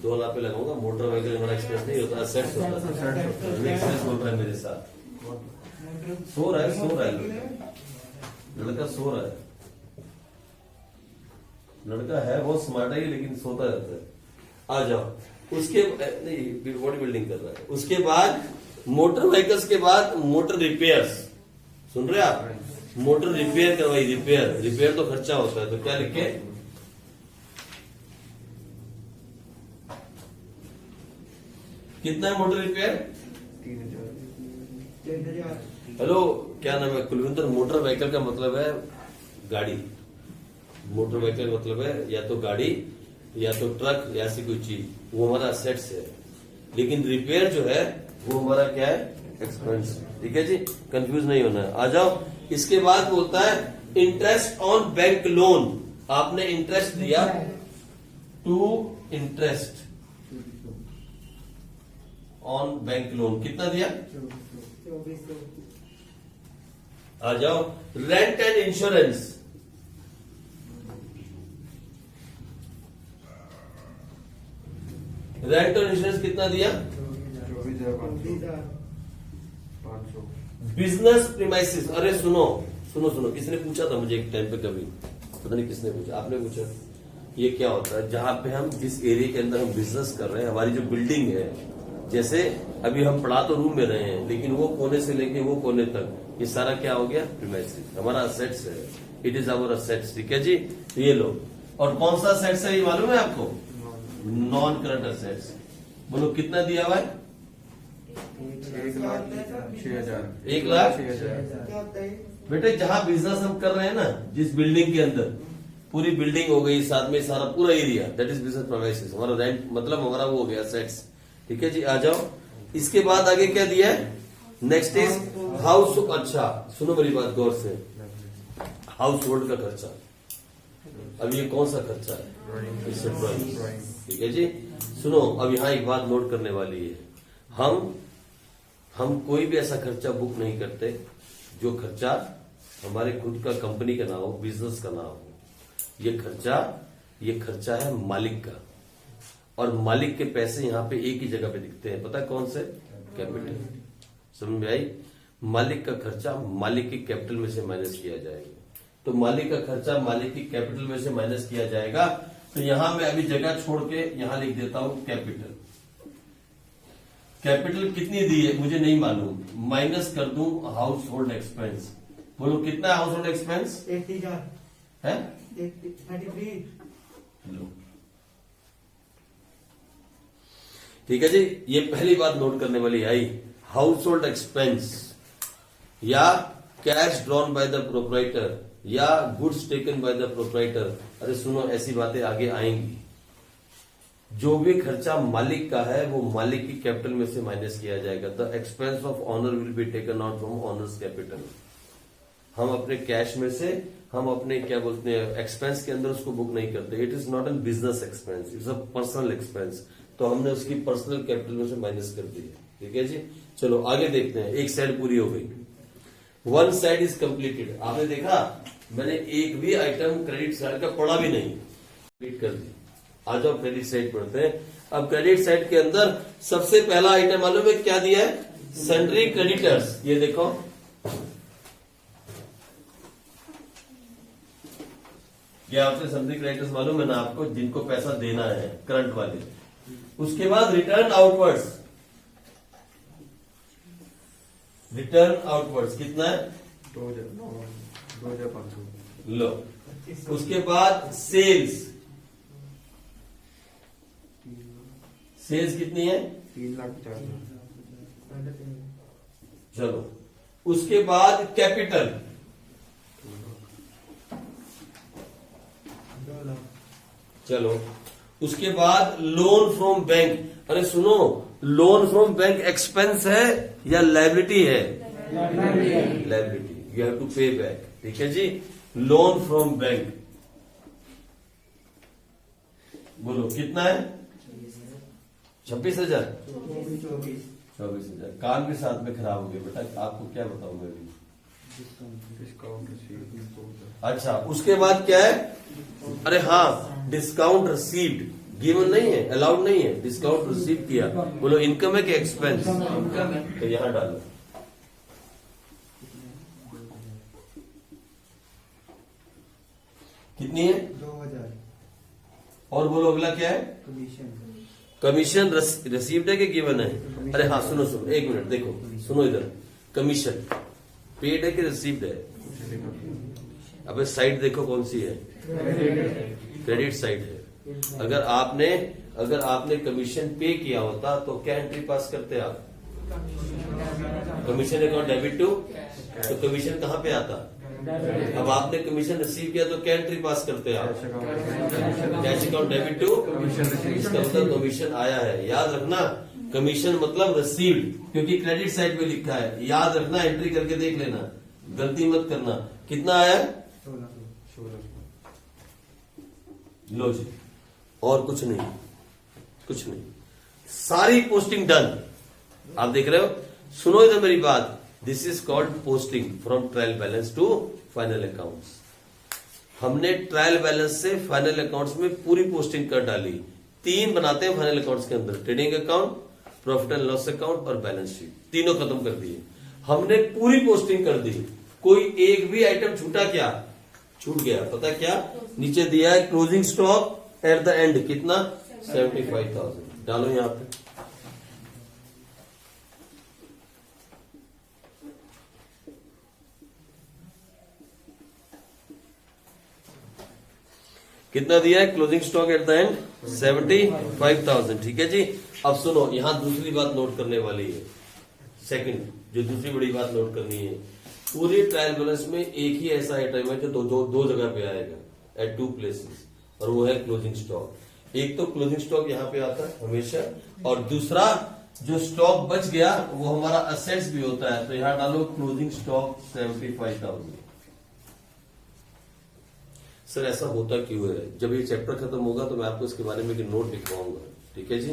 2 लाख पे लगाऊंगा। मोटर व्हीकल हमारा एक्सपेंस नहीं होता, असेट्स होता है। एक्सपेंस बोल रहा है मेरे साथ, सो रहा है लड़का सो रहा है। लड़का है बहुत स्मार्ट है लेकिन सोता रहता है। आ जाओ, उसके नहीं बॉडी बिल्डिंग कर रहा है। उसके बाद मोटर व्हीकल्स के बाद मोटर रिपेयर्स। सुन रहे आप? मोटर रिपेयर करवाई। रिपेयर तो खर्चा होता है, तो क्या लिखे? कितना है मोटर रिपेयर? 3,000। हेलो, क्या नाम है कुलविंदर? मोटर व्हीकल का मतलब है गाड़ी। मोटर व्हीकल का मतलब है या तो गाड़ी या तो ट्रक या ऐसी कोई चीज, वो हमारा असेट्स है। लेकिन रिपेयर जो है वो हमारा क्या है? एक्सपेंस। ठीक है जी, कंफ्यूज नहीं होना है। आ जाओ, इसके बाद बोलता है इंटरेस्ट ऑन बैंक लोन। आपने इंटरेस्ट दिया, to interest on bank loan, कितना दिया? आ जाओ, रेंट एंड इंश्योरेंस। रेंट और इंश्योरेंस कितना दिया? 24,500। Business premises. अरे सुनो सुनो सुनो, किसने पूछा था मुझे एक टाइम पे, कभी पता नहीं किसने पूछा, आपने पूछा। ये क्या होता है? जहां पे हम जिस एरिया के अंदर हम बिजनेस कर रहे हैं, हमारी जो बिल्डिंग है, जैसे अभी हम पढ़ा तो रूम में रहे हैं, लेकिन वो कोने से लेके वो कोने तक, ये सारा क्या हो गया? प्रीमाइसिस। हमारा असेट्स है, इट इज आवर असेट्स। ठीक है जी, तो ये लो। और कौन सा असेट्स है ये मालूम है आपको? Non current assets. बोलो कितना दिया हुआ है? 1,06,000। 1,06,000। बेटे जहां बिजनेस हम कर रहे हैं ना, जिस बिल्डिंग के अंदर, पूरी बिल्डिंग हो गई, साथ में सारा पूरा area, that is business premises. हमारा रेंट मतलब हमारा वो हो गया असेट्स। ठीक है जी, आ जाओ। इसके बाद आगे क्या दिया है? Next is house. अच्छा सुनो मेरी बात गौर से, हाउस होल्ड का खर्चा। अब ये कौन सा खर्चा है? इससे ड्राइंग। ठीक है जी, सुनो, अब यहाँ एक बात नोट करने वाली है। हम कोई भी ऐसा खर्चा बुक नहीं करते जो खर्चा हमारे खुद का कंपनी का ना हो, बिजनेस का ना हो। ये खर्चा है मालिक का, और मालिक के पैसे यहाँ पे एक ही जगह पे दिखते हैं। पता है कौन से? कैपिटल। समझ में आई? मालिक का खर्चा मालिक के कैपिटल में से माइनस किया जाएगा। तो मालिक का खर्चा मालिक की कैपिटल में से माइनस किया जाएगा। तो यहां मैं अभी जगह छोड़ के यहां लिख देता हूं कैपिटल। कैपिटल कितनी दी है मुझे नहीं मालूम, माइनस कर दूं हाउस होल्ड एक्सपेंस। बोलो कितना है हाउस होल्ड एक्सपेंस? 80,000 है? 33। लो, ठीक है जी, ये पहली बात नोट करने वाली आई। हाउस होल्ड एक्सपेंस या cash drawn by the proprietor या goods taken by the proprietor. अरे सुनो, ऐसी बातें आगे आएंगी। जो भी खर्चा मालिक का है वो मालिक की कैपिटल में से माइनस किया जाएगा। The expense of owner will be taken out from owner's capital. हम अपने कैश में से, हम अपने क्या बोलते हैं एक्सपेंस के अंदर उसको बुक नहीं करते। It is not an business expense, it's a personal expense. तो हमने उसकी पर्सनल कैपिटल में से माइनस कर दी। ठीक है जी, चलो आगे देखते हैं। एक साइड पूरी हो गई, वन साइड इज कंप्लीटेड। आपने देखा मैंने एक भी आइटम क्रेडिट साइड का पढ़ा भी नहीं, कंप्लीट कर दी। आ जाओ क्रेडिट साइड पढ़ते हैं। अब क्रेडिट साइड के अंदर सबसे पहला आइटम मालूम है क्या दिया है? Sundry creditors. ये देखो, क्या आपसे सन्ड्री क्रेडिटर्स मालूम है ना आपको, जिनको पैसा देना है, करंट वाले। उसके बाद रिटर्न आउटवर्ड्स। रिटर्न आउटवर्ड्स कितना है? 2,500। लो, उसके बाद सेल्स। सेल्स कितनी है? 3,50,000। चलो, उसके बाद कैपिटल। 2 लाख। चलो, उसके बाद लोन फ्रॉम बैंक। अरे सुनो, लोन फ्रॉम बैंक एक्सपेंस है या लायबिलिटी है? लायबिलिटी, यू हैव टू पे बैक। ठीक है जी, लोन फ्रॉम बैंक। बोलो कितना है? 26,000। 24,000। कान भी साथ में खराब हो गए बेटा, आपको क्या बताऊं मैं अभी। Discount receive. अच्छा, उसके बाद क्या है? अरे हाँ, डिस्काउंट रिसीव्ड। गिवन नहीं है, अलाउड नहीं है, डिस्काउंट रिसीव किया। बोलो इनकम है कि एक्सपेंस? इनकम है। तो यहां डालो। कितनी है? 2,000। और बोलो अगला क्या है? कमीशन। कमीशन रिसीव्ड है कि गिवन है? अरे हाँ सुनो सुनो, एक मिनट देखो, सुनो इधर। कमीशन पेड है कि रिसीव्ड है? अबे साइड देखो कौन सी है? क्रेडिट साइड है। अगर आपने कमीशन पे किया होता तो क्या एंट्री पास करते आप? कमीशन अकाउंट डेबिट टू, तो कमीशन कहाँ पे आता? अब आपने कमीशन रिसीव किया तो क्या एंट्री पास करते हैं आप? Cash account debit to commission receive. इसका मतलब कमीशन आया है। याद रखना कमीशन मतलब रिसीव्ड, क्योंकि क्रेडिट साइड पे लिखा है। याद रखना, एंट्री करके देख लेना, गलती मत करना। कितना आया? 16। लो जी, और कुछ नहीं, कुछ नहीं, सारी पोस्टिंग डन। आप देख रहे हो? सुनो इधर मेरी बात। This is called posting from trial balance to final accounts. हमने ट्रायल बैलेंस से फाइनल अकाउंट्स में पूरी पोस्टिंग कर डाली। 3 बनाते हैं फाइनल अकाउंट्स के अंदर, trading account, profit and loss account और बैलेंस शीट। तीनों खत्म कर दिए हमने, पूरी पोस्टिंग कर दी। कोई एक भी आइटम छूटा क्या? छूट गया। पता क्या नीचे दिया है? Closing stock at the and कितना? 75,000। डालो यहां पे। कितना दिया है closing stock at the and? 75,000। ठीक है जी। अब सुनो, यहां दूसरी बात नोट करने वाली है। सेकंड, जो दूसरी बड़ी बात नोट करनी है, पूरे ट्रायल बैलेंस में एक ही ऐसा आइटम है जो दो जगह पे आएगा, एट 2 प्लेसेस, और वो है क्लोजिंग स्टॉक। एक तो क्लोजिंग स्टॉक यहां पे आता है हमेशा, और दूसरा जो स्टॉक बच गया वो हमारा असेट्स भी होता है। तो यहां डालो क्लोजिंग स्टॉक 75,000। सर ऐसा होता क्यों है? जब ये चैप्टर खत्म होगा तो मैं आपको इसके बारे में एक नोट लिखवाऊंगा, ठीक है जी,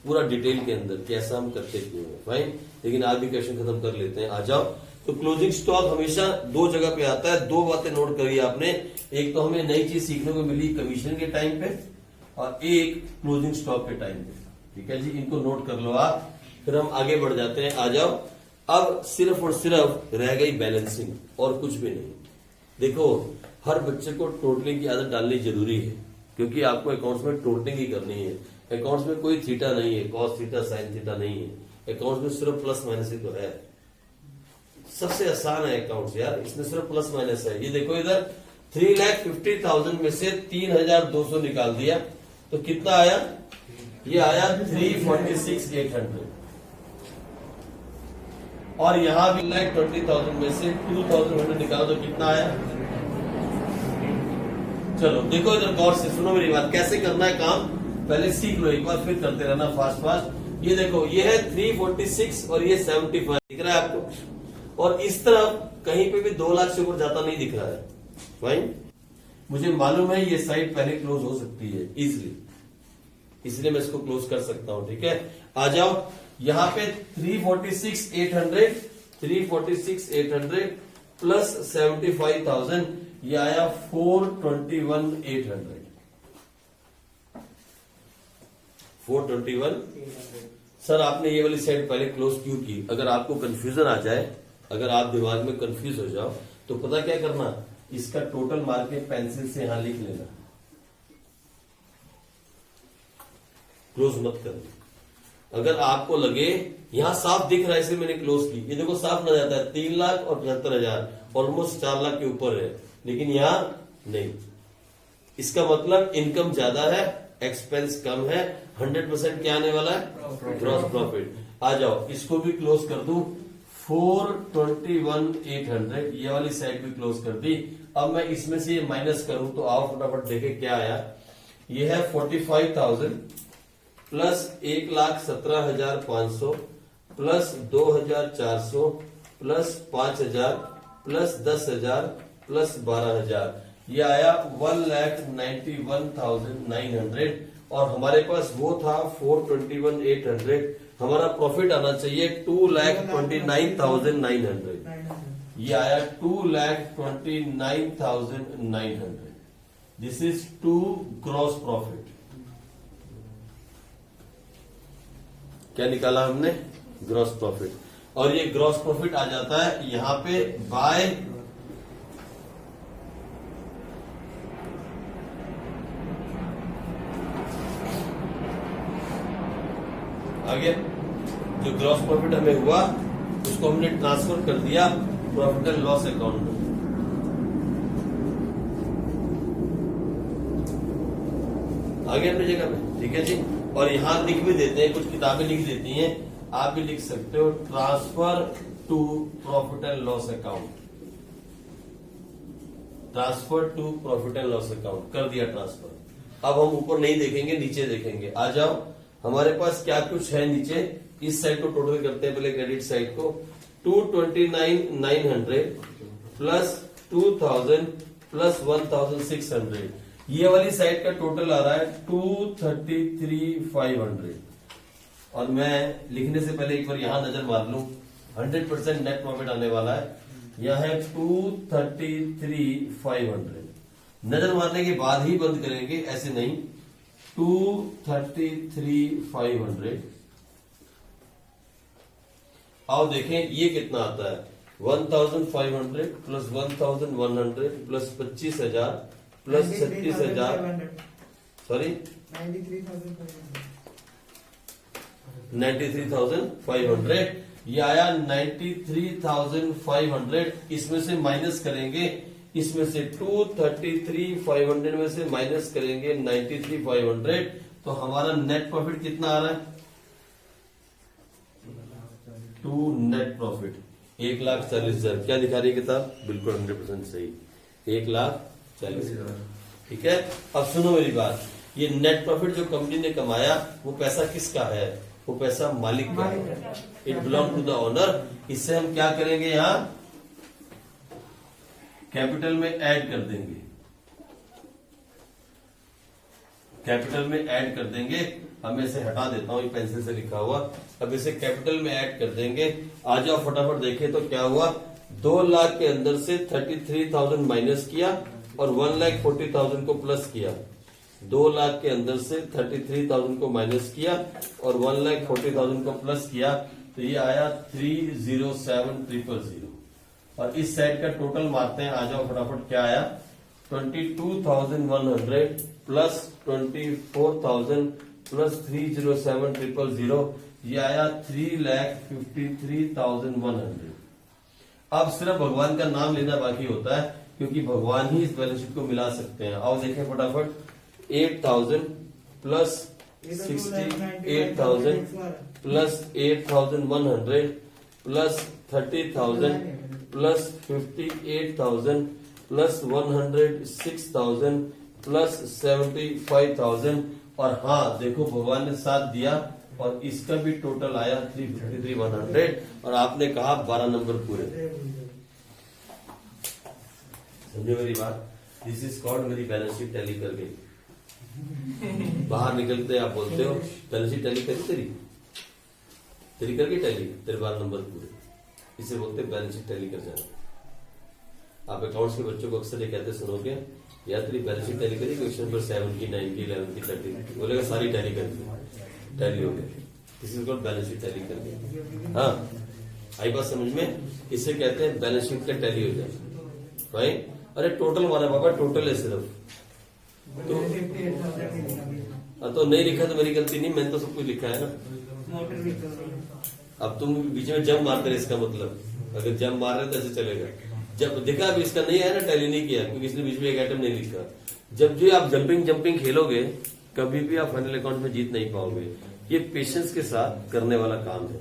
पूरा डिटेल के अंदर कैसा हम करते क्यों है। फाइन, लेकिन आज भी क्वेश्चन खत्म कर लेते हैं। आ जाओ। तो क्लोजिंग स्टॉक हमेशा 2 जगह पे आता है। 2 बातें नोट करी आपने। एक तो हमें नई चीज सीखने को मिली कमीशन के टाइम पे, और एक क्लोजिंग स्टॉक के टाइम पे। ठीक है जी, इनको नोट कर लो आप, फिर हम आगे बढ़ जाते हैं। आ जाओ। अब सिर्फ और सिर्फ रह गई बैलेंसिंग, और कुछ भी नहीं। देखो, हर बच्चे को टोटलिंग की आदत डालनी जरूरी है, क्योंकि आपको अकाउंट्स में टोटलिंग ही करनी है। अकाउंट्स में कोई थीटा नहीं है, कॉस थीटा साइन थीटा नहीं है। अकाउंट्स में सिर्फ प्लस माइनस ही तो है। सबसे आसान है अकाउंट्स यार, इसमें सिर्फ प्लस माइनस है। ये देखो इधर 3,50,000 में से 3,200 निकाल दिया तो कितना आया? ये आया 346,800। और यहां भी 1,20,000 में से 2,100 निकालो तो कितना आया? चलो देखो इधर गौर से सुनो मेरी बात, कैसे करना है काम पहले सीख लो एक बार, फिर करते रहना फास्ट फास्ट। ये देखो, ये है 346 और ये 75 दिख रहा है आपको, और इस तरफ कहीं पे भी 2 लाख से ऊपर जाता नहीं दिख रहा है। भाई मुझे मालूम है ये साइड पहले क्लोज हो सकती है इजिली, इसलिए मैं इसको क्लोज कर सकता हूं। ठीक है, आ जाओ। यहां पे 346,800 प्लस 75,000, ये आया 421,800। 421। सर आपने ये वाली साइड पहले क्लोज क्यों की? अगर आपको कंफ्यूजन आ जाए, अगर आप दिमाग में कंफ्यूज हो जाओ, तो पता क्या करना, इसका टोटल मार के पेंसिल से यहां लिख लेना, क्लोज मत करना। अगर आपको लगे यहां साफ दिख रहा है इसलिए मैंने क्लोज की, ये देखो साफ नजर आता है 3,75,000, ऑलमोस्ट 4 लाख के ऊपर है, लेकिन यहां नहीं। इसका मतलब इनकम ज्यादा है, एक्सपेंस कम है, 100% क्या आने वाला है? Gross profit. आ जाओ, इसको भी क्लोज कर दूं, 421,800, ये वाली साइड भी क्लोज कर दी। अब मैं इसमें से ये माइनस करूं तो आओ फटाफट देखे क्या आया। ये है 45,000 plus 1,17,500 plus 2,400 plus 5,000 plus 10,000 plus 12,000, ये आया 1,91,900। और हमारे पास वो था 421,800। हमारा प्रॉफिट आना चाहिए 2,29,900। ये आया 2,29,900। This is to gross profit. क्या निकाला हमने? Gross profit. और ये ग्रॉस प्रॉफिट आ जाता है यहां पे बाय आगे। जो ग्रॉस प्रॉफिट हमें हुआ उसको हमने ट्रांसफर कर दिया प्रॉफिट एंड लॉस अकाउंट में। आगे अपनी जगह में, ठीक है जी। और यहां लिख भी देते हैं, कुछ किताबें लिख देती हैं आप भी लिख सकते हो transfer to profit and loss account. Transfer to profit and loss account कर दिया ट्रांसफर। अब हम ऊपर नहीं देखेंगे, नीचे देखेंगे। आ जाओ, हमारे पास क्या कुछ है नीचे। इस साइड को टोटल करते हैं पहले, क्रेडिट साइड को। 229,900 प्लस 2,000 प्लस 1,600, ये वाली साइड का टोटल आ रहा है 233,500। और मैं लिखने से पहले एक बार यहां नजर मार लूं, 100% नेट प्रॉफिट आने वाला है। यह है 233,500। नजर मारने के बाद ही बंद करेंगे, ऐसे नहीं। 233,500। आओ देखें ये कितना आता है। 1,500 प्लस 1,100 प्लस 25,000 प्लस 36,000, सॉरी 93,500। ये आया 93,500। इसमें से माइनस करेंगे, इसमें से 233,500 में से माइनस करेंगे 93,500, तो हमारा नेट प्रॉफिट कितना आ रहा है? To net profit 1,40,000। क्या दिखा रही है किताब? बिल्कुल 100% सही, 1,40,000। ठीक है। अब सुनो मेरी बात, ये नेट प्रॉफिट जो कंपनी ने कमाया वो पैसा किसका है? वो पैसा मालिक का है। It belong to the owner. इससे हम क्या करेंगे, यहां कैपिटल में ऐड कर देंगे, कैपिटल में ऐड कर देंगे। अब मैं इसे हटा देता हूं, ये पेंसिल से लिखा हुआ। अब इसे कैपिटल में ऐड कर देंगे। आ जाओ फटाफट देखें तो क्या हुआ। 2 लाख के अंदर से 33,000 माइनस किया और 1,40,000 को प्लस किया। 2 लाख के अंदर से 33,000 को माइनस किया और 1,40,000 को प्लस किया, तो ये आया 307,000। और इस साइड का टोटल मारते हैं। आ जाओ फटाफट, क्या आया? 22,100 प्लस 24,000 प्लस 307,000, ये आया 3,53,100। अब सिर्फ भगवान का नाम लेना बाकी होता है, क्योंकि भगवान ही इस बैलेंस शीट को मिला सकते हैं। आओ देखें फटाफट। 8,000 plus 68,000 plus 8,100 plus 30,000 plus 58,000 plus 106,000 plus 75,000। और हाँ देखो, भगवान ने साथ दिया और इसका भी टोटल आया 353,100। और आपने कहा 12 नंबर पूरे। समझो मेरी बात? दिस इज कॉल्ड मेरी बैलेंस शीट टैली कर गई। बाहर निकलते आप बोलते हो बैलेंस शीट टैली करी, तेरी कर गई टैली, तेरे 12 नंबर पूरे। इसे बोलते बैलेंस शीट टैली कर जाना। आप अकाउंट्स के बच्चों को अक्सर ये कहते सुनोगे, यार तेरी बैलेंस शीट टैली करी, क्वेश्चन नंबर 7 की 9 की 11 की 30 बोलेगा सारी टैली कर दी, टैली हो गई। This is called balance sheet tally कर गई। हाँ आई बात समझ में? इसे कहते हैं बैलेंस शीट का टैली हो जाए भाई। अरे टोटल माना बाबा, टोटल है सिर्फ तो नहीं लिखा तो मेरी गलती नहीं, मैंने तो सब कुछ लिखा है ना। अब तुम बीच में जंप मारते रहे, इसका मतलब अगर जंप मार रहे तो ऐसे चलेगा। जब देखा अभी इसका नहीं है ना, टैली नहीं किया क्योंकि इसने बीच में एक आइटम नहीं लिखा। जब जो आप जंपिंग खेलोगे कभी भी आप फाइनल अकाउंट में जीत नहीं पाओगे। ये पेशेंस के साथ करने वाला काम है।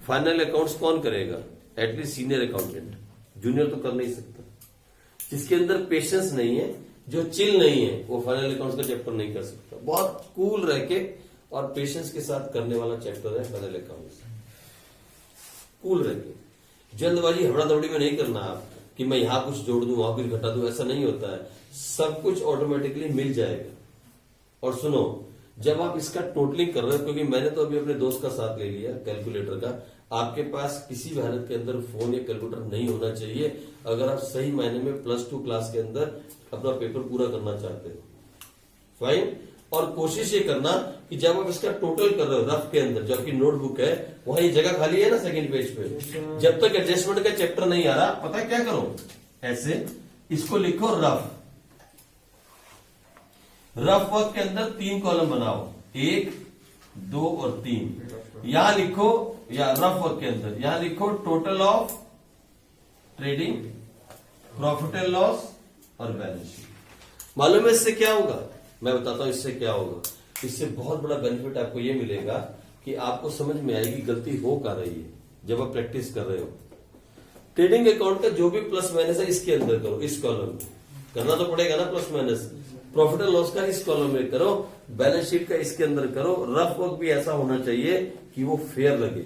फाइनल अकाउंट्स कौन करेगा? एटलीस्ट सीनियर अकाउंटेंट, जूनियर तो कर नहीं सकता। जिसके अंदर पेशेंस नहीं है, जो चिल नहीं है, वो फाइनल अकाउंट्स का चैप्टर नहीं कर सकता। बहुत कूल रह के और पेशेंस के साथ करने वाला चैप्टर है फाइनल अकाउंट्स। कूल रह के, जल्दबाजी हबड़ा दौड़ी में नहीं करना आप कि मैं यहां कुछ जोड़ दूं वहां कुछ घटा दूं, ऐसा नहीं होता है। सब कुछ ऑटोमेटिकली मिल जाएगा। और सुनो, जब आप इसका टोटलिंग कर रहे हो, क्योंकि मैंने तो अभी अपने दोस्त का साथ ले लिया कैलकुलेटर का, आपके पास किसी भी हालत के अंदर फोन या कैलकुलेटर नहीं होना चाहिए अगर आप सही मायने में +2 क्लास के अंदर अपना पेपर पूरा करना चाहते हो। फाइन। और कोशिश ये करना कि जब आप इसका टोटल कर रहे हो रफ के अंदर, जो आपकी नोटबुक है वहां ये जगह खाली है ना सेकंड पेज पे, जब तक एडजस्टमेंट का चैप्टर नहीं आ रहा, पता है क्या करो? ऐसे इसको लिखो रफ वर्क के अंदर 3 कॉलम बनाओ, 1, 2 और 3। यहां लिखो, या रफ वर्क के अंदर यहां लिखो total of trading, profit and loss और बैलेंस शीट। मालूम है इससे क्या होगा? मैं बताता हूं इससे क्या होगा। इससे बहुत बड़ा बेनिफिट आपको ये मिलेगा कि आपको समझ में आएगी गलती हो क्या रही है जब आप प्रैक्टिस कर रहे हो। ट्रेडिंग अकाउंट का जो भी प्लस माइनस है इसके अंदर करो, इस कॉलम में करना तो पड़ेगा ना plus minus. Profit and loss का इस कॉलम में करो, बैलेंस शीट का इसके अंदर करो। रफ वर्क भी ऐसा होना चाहिए कि वो फेयर लगे।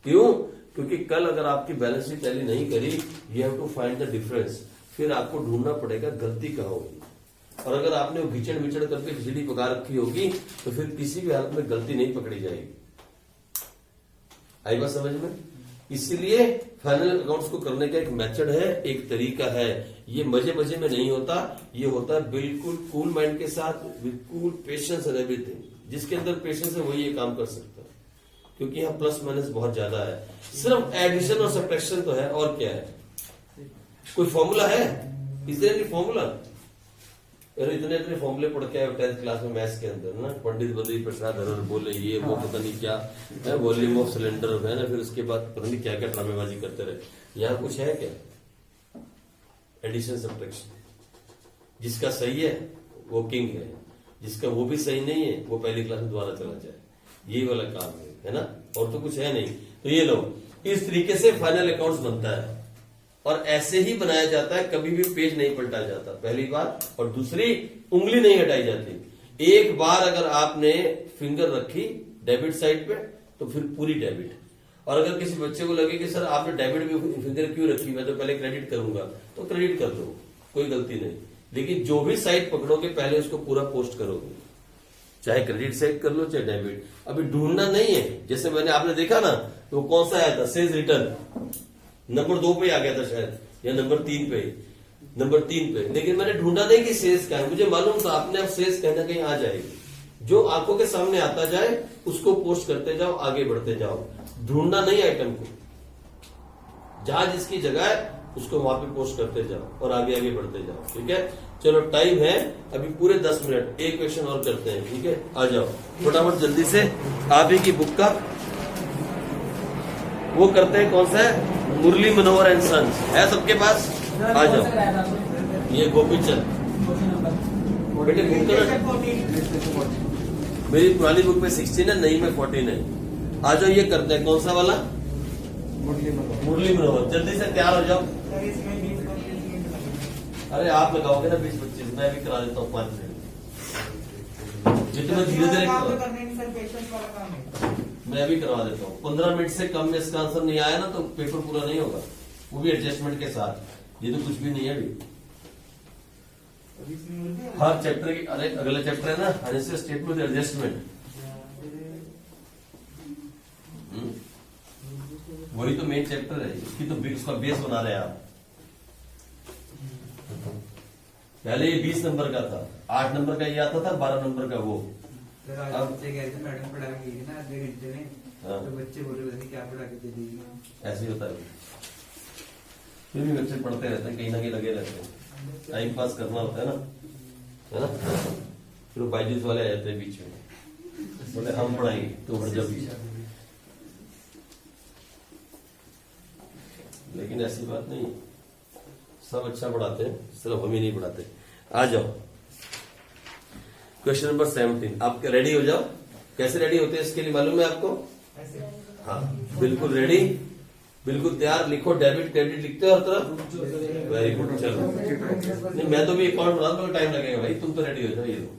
क्यों? क्योंकि कल अगर आपकी बैलेंस शीट टैली नहीं करी, you have to find the difference, फिर आपको ढूंढना पड़ेगा गलती कहाँ होगी। और अगर आपने वो घिचड़ विचड़ करके खिचड़ी पका रखी होगी तो फिर किसी भी हालत में गलती नहीं पकड़ी जाएगी। आई बात समझ में? इसीलिए फाइनल अकाउंट्स को करने का एक मेथड है, एक तरीका है। ये मजे मजे में नहीं होता, ये होता है बिल्कुल कूल माइंड के साथ, बिल्कुल पेशेंस एंड एवरीथिंग। जिसके अंदर पेशेंस है वही ये काम कर सकता है, क्योंकि यहाँ प्लस माइनस बहुत ज्यादा है। सिर्फ एडिशन और सब्ट्रैक्शन तो है, और क्या है? कोई फॉर्मूला है? इसलिए फॉर्मूला अरे इतने फॉर्मूले पढ़ के आए 10th क्लास में मैथ्स के अंदर ना, पंडित बद्री प्रसाद हरर बोले ये वो पता नहीं क्या है, वॉल्यूम ऑफ सिलेंडर है ना, फिर उसके बाद पता नहीं क्या क्या ड्रामेबाजी करते रहे। यहाँ कुछ है क्या? Addition subtraction. जिसका सही है वो किंग है, जिसका वो भी सही नहीं है वो पहली क्लास में दोबारा चला जाए। यही वाला काम है ना, और तो कुछ है नहीं। तो ये लो, इस तरीके से फाइनल अकाउंट्स बनता है और ऐसे ही बनाया जाता है। कभी भी पेज नहीं पलटा जाता, पहली बात। और दूसरी, उंगली नहीं हटाई जाती। एक बार अगर आपने फिंगर रखी डेबिट साइड पे तो फिर पूरी डेबिट। और अगर किसी बच्चे को लगे कि सर आपने डेबिट में फिंगर क्यों रखी, मैं तो पहले क्रेडिट करूंगा, तो क्रेडिट कर दो, कोई गलती नहीं। लेकिन जो भी साइड पकड़ोगे पहले उसको पूरा पोस्ट करोगे, चाहे क्रेडिट साइड कर लो चाहे डेबिट। अभी ढूंढना नहीं है। जैसे मैंने आपने देखा ना, तो कौन सा आया था? सेल्स रिटर्न नंबर 2 पे आ गया था शायद, या नंबर 3 पे, नंबर 3 पे। लेकिन मैंने ढूंढा नहीं कि सेल्स क्या है, मुझे मालूम था अपने आप सेल्स कहीं ना कहीं आ जाएगी। जो आंखों के सामने आता जाए उसको पोस्ट करते जाओ, आगे बढ़ते जाओ। ढूंढना नहीं आइटम को, जहां जिसकी जगह है उसको वहां पे पोस्ट करते जाओ और आगे आगे बढ़ते जाओ। ठीक है, चलो टाइम है अभी पूरे 10 मिनट, एक क्वेश्चन और करते हैं। ठीक है, आ जाओ फटाफट जल्दी से। आप ही की बुक का वो करते हैं, कौन सा है? मुरली मनोहर एंड सन्स है सबके पास? आ जाओ। ये गोपीचंद बेटे बुक का मेरी पुरानी बुक में 16 है, नई में 14 है। आ जाओ, ये करते हैं। कौन सा वाला? मुरली मनोहर। जल्दी से तैयार हो जाओ। अरे आप लगाओगे ना 20-25, मैं भी करा देता हूँ 5 मिनट। जितना धीरे धीरे मैं भी करवा देता हूँ। 15 मिनट से कम में इसका आंसर नहीं आया ना तो पेपर पूरा नहीं होगा, वो भी एडजस्टमेंट के साथ। ये तो कुछ भी नहीं है अभी। हर चैप्टर की, अरे अगला चैप्टर है ना, फाइनेंशियल स्टेटमेंट एडजस्टमेंट, वही तो मेन चैप्टर है। इसकी तो उसका बेस बना रहे हैं आप। पहले ये 20 नंबर का था, 8 नंबर का ये आता था, 12 नंबर का वो। अब बच्चे कह रहे थे मैडम पढ़ा के गई ना आधे घंटे में, हाँ। तो बच्चे बोले वैसे क्या पढ़ा के दे दीजिए। ऐसे ही होता है, फिर भी बच्चे पढ़ते रहते हैं, कहीं ना कहीं लगे रहते हैं। टाइम पास करना होता है ना, फिर बाइजूस वाले आ जाते हैं बीच में, बोले हम पढ़ाएंगे तो हट जाओ पीछे। लेकिन ऐसी बात नहीं, सब अच्छा पढ़ाते हैं, सिर्फ हम ही नहीं पढ़ाते। आ जाओ क्वेश्चन नंबर 17। आप रेडी हो जाओ। कैसे रेडी होते हैं इसके लिए मालूम है आपको? हाँ, बिल्कुल रेडी, बिल्कुल तैयार। लिखो डेबिट क्रेडिट लिखते हो हर तरफ। वेरी गुड, चलो। नहीं, मैं तो भी अकाउंट बना दूंगा, टाइम लगेगा भाई, तुम तो रेडी हो जाओ। ये लो,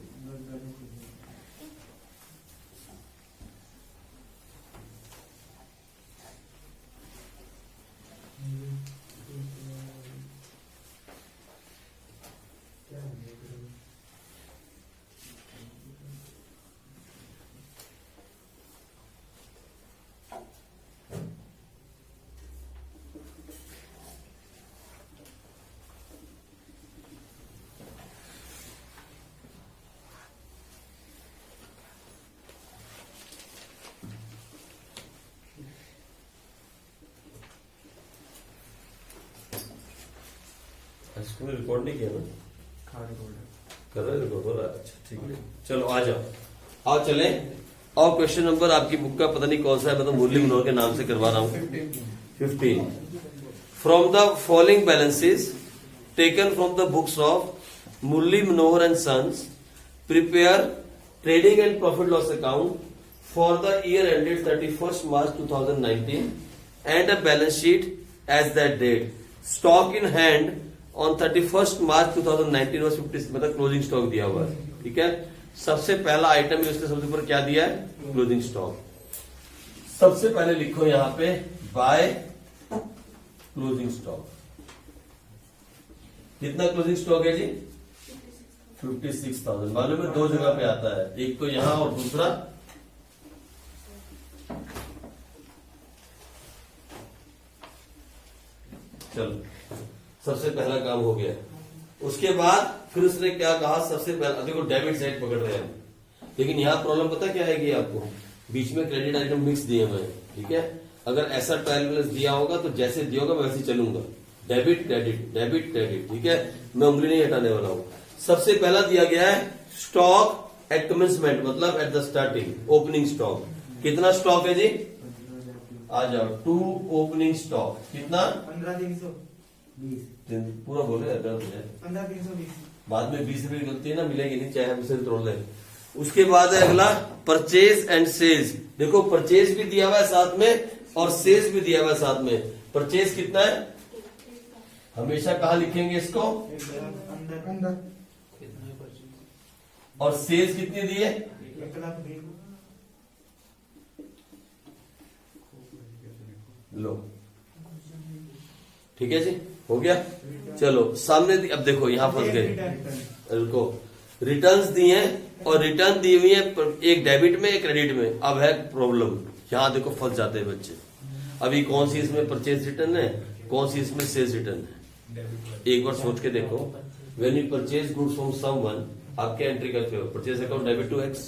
इसको रिकॉर्ड नहीं किया ना? कर रहे रिकॉर्ड हो रहा है? अच्छा ठीक है, चलो आ जाओ। आओ चले, और क्वेश्चन नंबर आपकी बुक का पता नहीं कौन सा है, मैं तो मुरली मनोहर के नाम से करवा रहा हूँ। 15। From the following balances taken from the books of Murli Manohar and sons, prepare trading and profit loss account for the year ended 31st March 2019 and a balance sheet as that date. Stock in hand on 31st March 2019 was 50, मतलब closing stock दिया हुआ है। ठीक है, सबसे पहला item है, उसके सबसे ऊपर क्या दिया है, क्लोजिंग स्टॉक। सबसे पहले लिखो यहां पे बाय क्लोजिंग स्टॉक। कितना क्लोजिंग स्टॉक है जी, 56,000। मालूम है दो जगह पे आता है, एक तो यहां और दूसरा चलो सबसे पहला काम हो गया। उसके बाद फिर उसने क्या कहा, सबसे पहले देखो डेबिट साइड पकड़ रहे हैं, लेकिन यहां प्रॉब्लम पता क्या आएगी आपको, बीच में क्रेडिट आइटम मिक्स दिए हुए हैं। ठीक है, अगर ऐसा ट्रायल बैलेंस दिया होगा तो जैसे दिया होगा वैसे चलूंगा, डेबिट क्रेडिट डेबिट क्रेडिट। ठीक है, मैं उंगली नहीं हटाने वाला हूं। सबसे पहला दिया गया है स्टॉक एट कमेंसमेंट, मतलब at the starting, opening stock. कितना स्टॉक है जी, आ जाओ, 2 ओपनिंग स्टॉक। कितना, 15,320। पूरा बोले 15,320। बाद में 20 रुपए की गलती है ना, मिलेगी नहीं, चाहे हम इसे तोड़ लें। उसके बाद है अगला परचेज एंड सेल्स। देखो परचेज भी दिया हुआ है साथ में और सेल्स भी दिया हुआ है साथ में। परचेज कितना है, हमेशा कहा लिखेंगे इसको, अंदर। और सेल्स कितनी दी है, 1,20,000। लो ठीक है जी, हो गया। चलो सामने अब देखो यहां फंस गए, रुको। रिटर्न्स दिए हैं और रिटर्न दी हुई है एक डेबिट में एक क्रेडिट में। अब है प्रॉब्लम, यहां देखो फंस जाते हैं बच्चे। अभी कौन सी इसमें परचेज रिटर्न है, कौन सी इसमें सेल्स रिटर्न है, एक बार सोच के देखो। When you purchase goods from someone, आप क्या एंट्री करते हो, purchase account debit to X,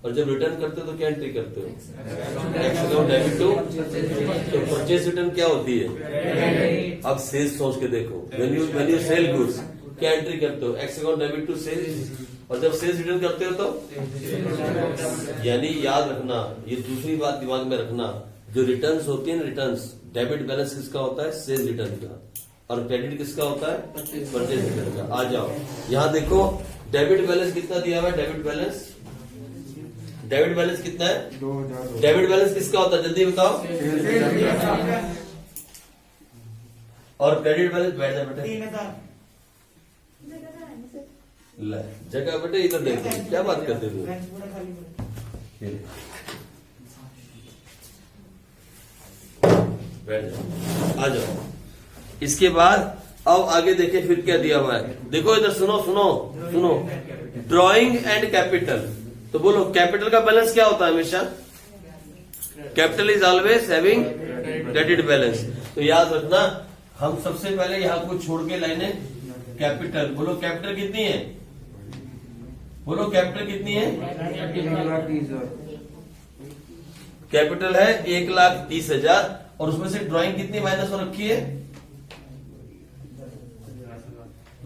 और जब रिटर्न करते हो तो क्या एंट्री करते हो, एक्स अकाउंट डेबिट टू। तो परचेज रिटर्न क्या होती है, अब सेल्स सोच के देखो। व्हेन यू सेल गुड्स क्या एंट्री करते हो, X account debit to sales, और जब सेल्स रिटर्न करते हो तो, यानी याद रखना, ये दूसरी बात दिमाग में रखना, जो रिटर्न्स होती है ना, रिटर्न्स, डेबिट बैलेंस किसका होता है, सेल्स रिटर्न का, और क्रेडिट किसका होता है, परचेज रिटर्न का। आ जाओ यहां देखो, डेबिट बैलेंस कितना दिया हुआ है, डेबिट बैलेंस, डेबिट बैलेंस कितना है, 2,000। डेबिट बैलेंस किसका होता है, जल्दी बताओ। और क्रेडिट बैलेंस, बैठ जा बेटे, 3,000। ले जगह बेटे, इधर देखो क्या बात करते थे। बेंच पूरा खाली पड़ा। बैठ जाओ, आ जाओ। इसके बाद अब आगे देखें फिर क्या दिया हुआ है, देखो इधर सुनो सुनो सुनो, ड्राइंग एंड कैपिटल। तो बोलो कैपिटल का बैलेंस क्या होता है हमेशा, capital is always having credit balance. तो याद रखना, हम सबसे पहले यहां को छोड़ के लाइने कैपिटल। बोलो कैपिटल कितनी है, बोलो कैपिटल कितनी है, 1,30,000। कैपिटल है 1,30,000, और उसमें से ड्राइंग कितनी माइनस हो रखी है,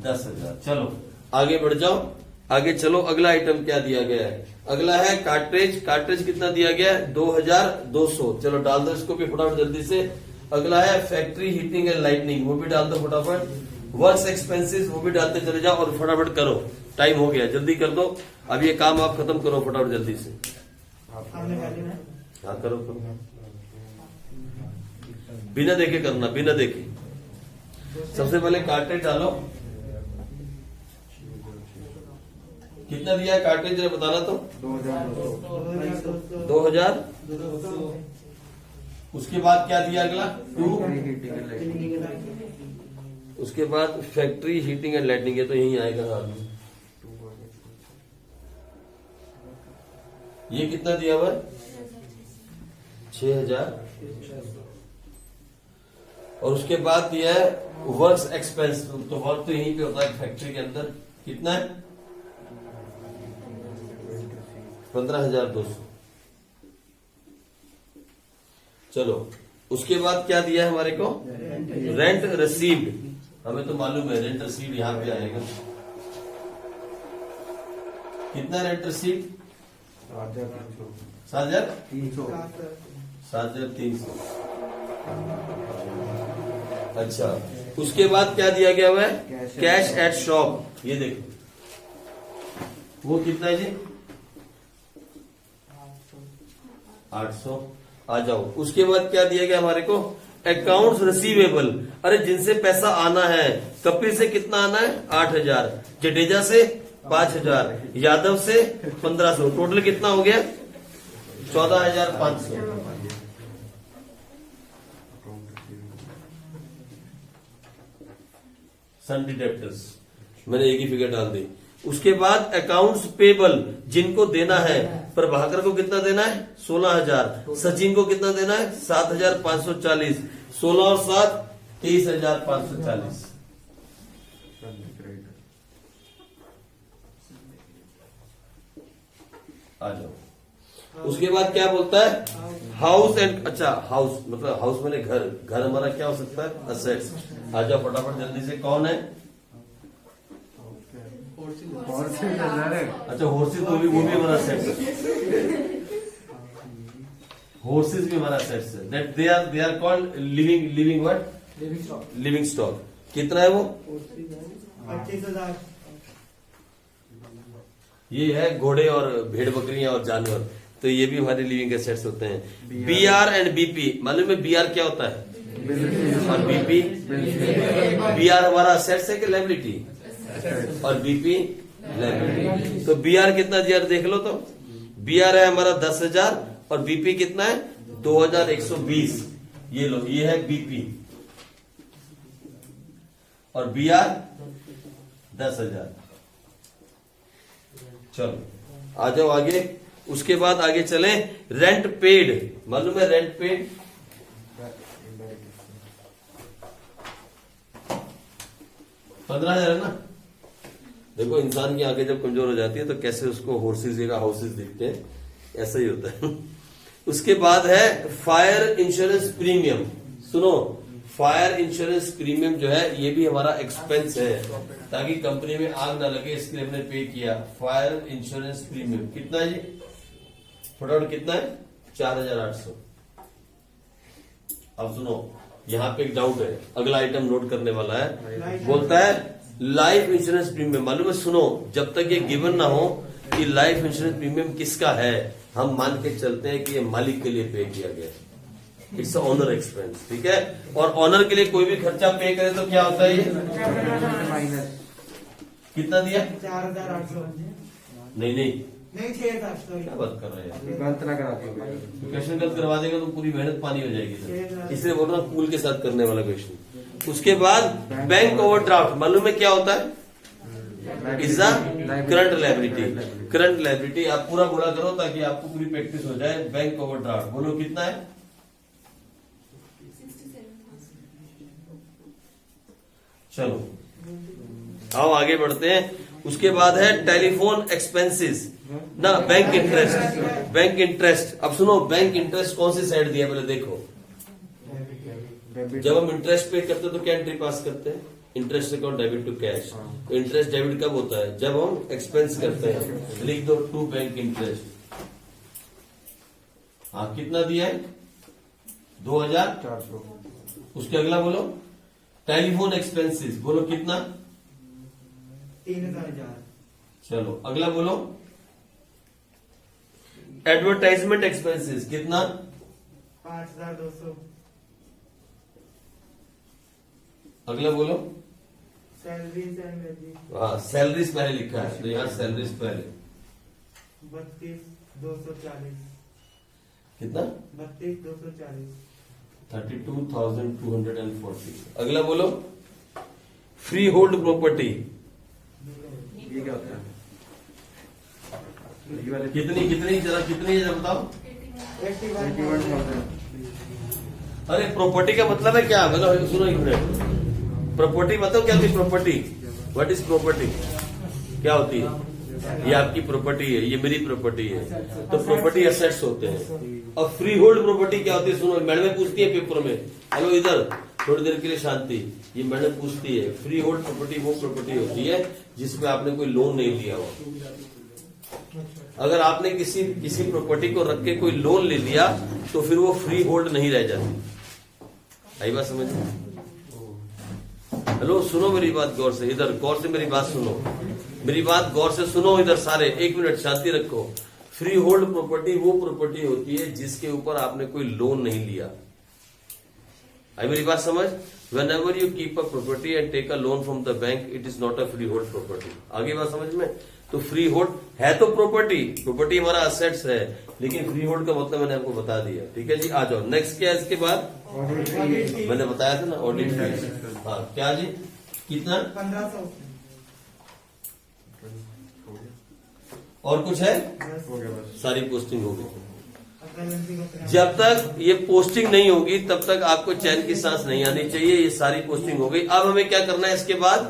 10,000। चलो आगे बढ़ जाओ, आगे चलो। अगला आइटम क्या दिया गया है, अगला है कार्ट्रेज। कार्ट्रेज कितना दिया गया है, 2,200। चलो डाल दो इसको भी फटाफट जल्दी से। अगला है फैक्ट्री हीटिंग एंड लाइटनिंग, वो भी डाल दो फटाफट। वर्क्स एक्सपेंसेस, वो भी डालते चले जाओ और फटाफट करो, टाइम हो गया, जल्दी कर दो। अब ये काम आप खत्म करो फटाफट जल्दी से। आपने कर लिया ना? हाँ करो करो, बिना देखे करना, बिना देखे। सबसे पहले कार्ट्रेज डालो, कितना दिया है कार्ट्रेज जरा बताना तो, 2,200। 2,000। 2,200। उसके बाद क्या दिया अगला, 2। उसके बाद फैक्ट्री हीटिंग एंड लाइटनिंग, ये तो यही आएगा साथ में। ये कितना दिया हुआ है, 6,000। और उसके बाद दिया है वर्क्स एक्सपेंस, तो वर्क तो यहीं पे होता है फैक्ट्री के अंदर। कितना है, 15,200। चलो उसके बाद क्या दिया है हमारे को, रेंट रिसीव्ड। हमें तो मालूम है रेंट रिसीव्ड यहां पे आएगा। कितना रेंट रिसीव्ड, 7,300। 7,300। अच्छा, उसके बाद क्या दिया गया हुआ है, कैश एट शॉप। ये देखो वो कितना है जी, 800 आ जाओ। उसके बाद क्या दिया गया हमारे को, अकाउंट्स रिसीवेबल। अरे जिनसे पैसा आना है, कपिल से कितना आना है 8000, जडेजा से 5000, यादव से 1500, टोटल कितना हो गया 14500। सन्डी डेप्टर्स मैंने एक ही फिगर डाल दी। उसके बाद अकाउंट्स पेबल, जिनको देना है, प्रभाकर को कितना देना है 16000, सचिन को कितना देना है 7540, 16 और 7 23540। आ जाओ। उसके बाद क्या बोलता है, हाउस एंड, अच्छा हाउस मतलब हाउस मैंने घर, घर हमारा क्या हो सकता है असेट्स। आ जाओ फटाफट जल्दी से, कौन है, अच्छा हॉर्सेस, वो भी हमारा सेट्स है, हॉर्सेस भी हमारा सेट्स है। That they are called living what, living stock. कितना है वो 25,000। ये है घोड़े और भेड़ बकरियां और जानवर, तो ये भी हमारे लिविंग एसेट्स होते हैं। बीआर एंड बीपी, मालूम है बीआर क्या होता है और बीपी, बीआर हमारा असेट्स है कि लायबिलिटी, और बीपी लायबिलिटी। तो बीआर कितना दिया देख लो, तो बीआर है हमारा 10,000 और बीपी कितना है 2120। ये लो, ये है बीपी और बीआर 10,000। चलो आ जाओ आगे। उसके बाद आगे चलें, रेंट पेड, मालूम है रेंट पेड 15,000 है ना। देखो इंसान की आंखें जब कमजोर हो जाती है तो कैसे उसको हॉर्सेस या हाउसेस दिखते हैं, ऐसा ही होता है। उसके बाद है फायर इंश्योरेंस प्रीमियम। सुनो, फायर इंश्योरेंस प्रीमियम जो है ये भी हमारा एक्सपेंस है, ताकि कंपनी में आग ना लगे, इसके लिए हमने पे किया। फायर इंश्योरेंस प्रीमियम कितना है जी, फटाफट कितना है 4800। अब सुनो, यहाँ पे एक डाउट है, अगला आइटम नोट करने वाला है। बोलता है लाइफ इंश्योरेंस प्रीमियम, मालूम है, सुनो, जब तक ये गिवन ना हो कि लाइफ इंश्योरेंस प्रीमियम किसका है, हम मान के चलते हैं कि ये मालिक के लिए पे किया गया है। इट्स ऑनर एक्सपेंस, ठीक है। और ऑनर के लिए कोई भी खर्चा पे करे तो क्या होता है, ये माइनस कितना दिया 4,800। नहीं नहीं, नहीं 6,700। क्या बात कर रहे हैं, गलत ना करा दो। क्वेश्चन गलत करवा देगा तो पूरी मेहनत पानी हो जाएगी सर। इसलिए बोल रहा हूँ कूल के साथ करने वाला क्वेश्चन। उसके बाद बैंक ओवरड्राफ्ट, मालूम है क्या होता है, is a current liability. Current liability आप पूरा बोला करो ताकि आपको पूरी प्रैक्टिस हो जाए। बैंक ओवरड्राफ्ट बोलो कितना है, चलो आओ आगे बढ़ते हैं। उसके बाद है टेलीफोन एक्सपेंसेस ना, बैंक इंटरेस्ट। बैंक इंटरेस्ट, अब सुनो, बैंक इंटरेस्ट कौन सी साइड दिया पहले देखो। जब हम इंटरेस्ट पे करते हैं तो क्या एंट्री पास करते हैं, interest account debit to cash. तो इंटरेस्ट डेबिट कब होता है, जब हम एक्सपेंस करते हैं। लिख दो टू बैंक इंटरेस्ट। हाँ कितना दिया है 2400। उसके अगला बोलो टेलीफोन एक्सपेंसेस, बोलो कितना 3,000। चलो अगला बोलो एडवर्टाइजमेंट एक्सपेंसेस कितना 5,200। अगला बोलो, सैलरी एंड वेजेस हाँ सैलरीज पहले लिखा है तो यहाँ सैलरीज पहले 32,240। कितना 32,240। 32,240। अगला बोलो फ्री होल्ड प्रॉपर्टी ये क्या होता है? कितनी कितनी जरा कितनी है जरा बताओ। 81,000। अरे प्रॉपर्टी का मतलब है क्या, मतलब सुनो एक मिनट, प्रॉपर्टी बताओ क्या होती है प्रॉपर्टी, व्हाट इज प्रॉपर्टी, क्या होती है। ये आपकी प्रॉपर्टी है, ये मेरी प्रॉपर्टी है, तो प्रॉपर्टी एसेट्स होते हैं। और फ्री होल्ड प्रॉपर्टी क्या होती है, सुनो मैडम पूछती है पेपर में, हेलो इधर थोड़ी देर के लिए शांति, ये मैडम पूछती है फ्री होल्ड प्रॉपर्टी वो प्रॉपर्टी होती है जिसमें आपने कोई लोन नहीं लिया हो। अगर आपने किसी प्रॉपर्टी को रख के कोई लोन ले लिया तो फिर वो फ्री होल्ड नहीं रह जाती। आई बात समझ में? हेलो सुनो मेरी बात गौर से, इधर गौर से मेरी बात सुनो, मेरी बात गौर से सुनो, इधर सारे 1 मिनट शांति रखो। फ्री होल्ड प्रॉपर्टी वो प्रॉपर्टी होती है जिसके ऊपर आपने कोई लोन नहीं लिया। आई मेरी बात समझ? Whenever you keep a property and take a loan from the bank, it is not a freehold property. आगे बात समझ में? तो फ्री होल्ड है तो प्रॉपर्टी हमारा असेट्स है, लेकिन फ्री होल्ड का मतलब मैंने आपको बता दिया। ठीक है जी, आ जाओ नेक्स्ट। क्या है इसके बाद? मैंने बताया था ना ऑडिट फीस। हाँ क्या जी, कितना? 1500 और कुछ है? हो गया बस। सारी पोस्टिंग होगी। बैलेंसिंग होता है। जब तक ये पोस्टिंग नहीं होगी तब तक आपको चैन की सांस नहीं आनी चाहिए। ये सारी पोस्टिंग हो गई। अब हमें क्या करना है इसके बाद?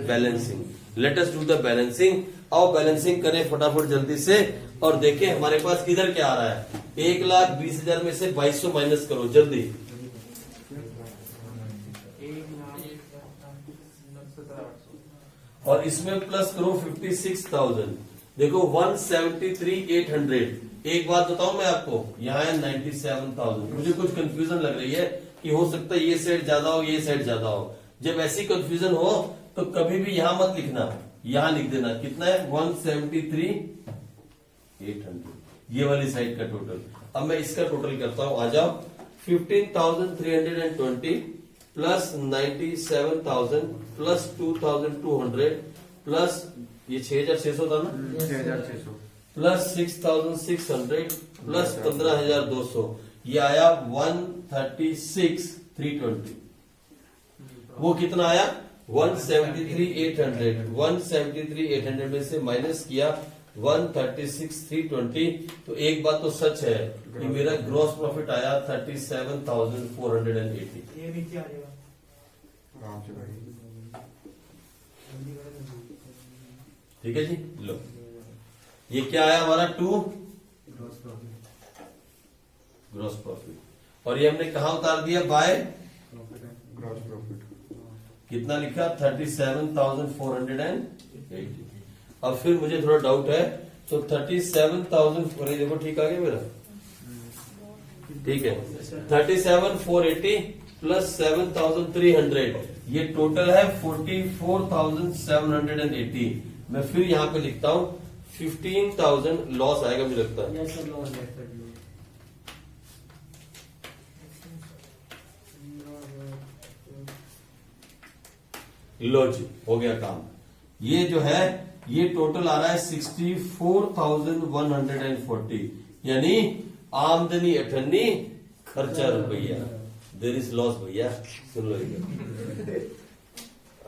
Balancing. Let us do the balancing. आओ बैलेंसिंग करें फटाफट जल्दी से, और देखें हमारे पास इधर क्या आ रहा है। 1,20,000 में से 2200 माइनस करो जल्दी। 1,17,800 और इसमें प्लस करो 56,000। देखो 173,800। एक बात बताऊं मैं आपको, यहाँ है 97,000। मुझे कुछ कंफ्यूजन लग रही है कि हो सकता है ये सेट ज्यादा हो, ये सेट ज्यादा हो। जब ऐसी कंफ्यूजन हो तो कभी भी यहां मत लिखना, यहां लिख देना। कितना है? 173,800, ये वाली साइड का टोटल। अब मैं इसका टोटल करता हूं, आ जाओ। 15,320 प्लस 97,000 प्लस 2,200 प्लस ये 6,600 था ना, 6,600 प्लस 6,600 प्लस 15,200, ये आया 136,320। वो कितना आया? 173,800। 173,800 में से माइनस किया 136,320। तो एक बात तो सच है कि मेरा ग्रॉस प्रॉफिट आया 37,480। ये नीचे आ जाएगा। आराम से भाई। ठीक है जी, लो ये क्या आया हमारा? 2 ग्रॉस प्रॉफिट। और ये हमने कहा उतार दिया? बाय ग्रॉस प्रॉफिट कितना लिखा? 37,480। अब फिर मुझे थोड़ा डाउट है, तो 37,000 देखो ठीक आ गया मेरा? ठीक है। 37,480 प्लस 7,300, ये टोटल है 44,780। मैं फिर यहां पे लिखता हूं 15,000 लॉस आएगा मुझे लगता है। यस सर, लॉस है सर। लो जी, हो गया काम। ये जो है ये टोटल आ रहा है 64,140, यानी आमदनी 98, खर्चा रुपया। देर इज लॉस भैया, सुन लो इधर।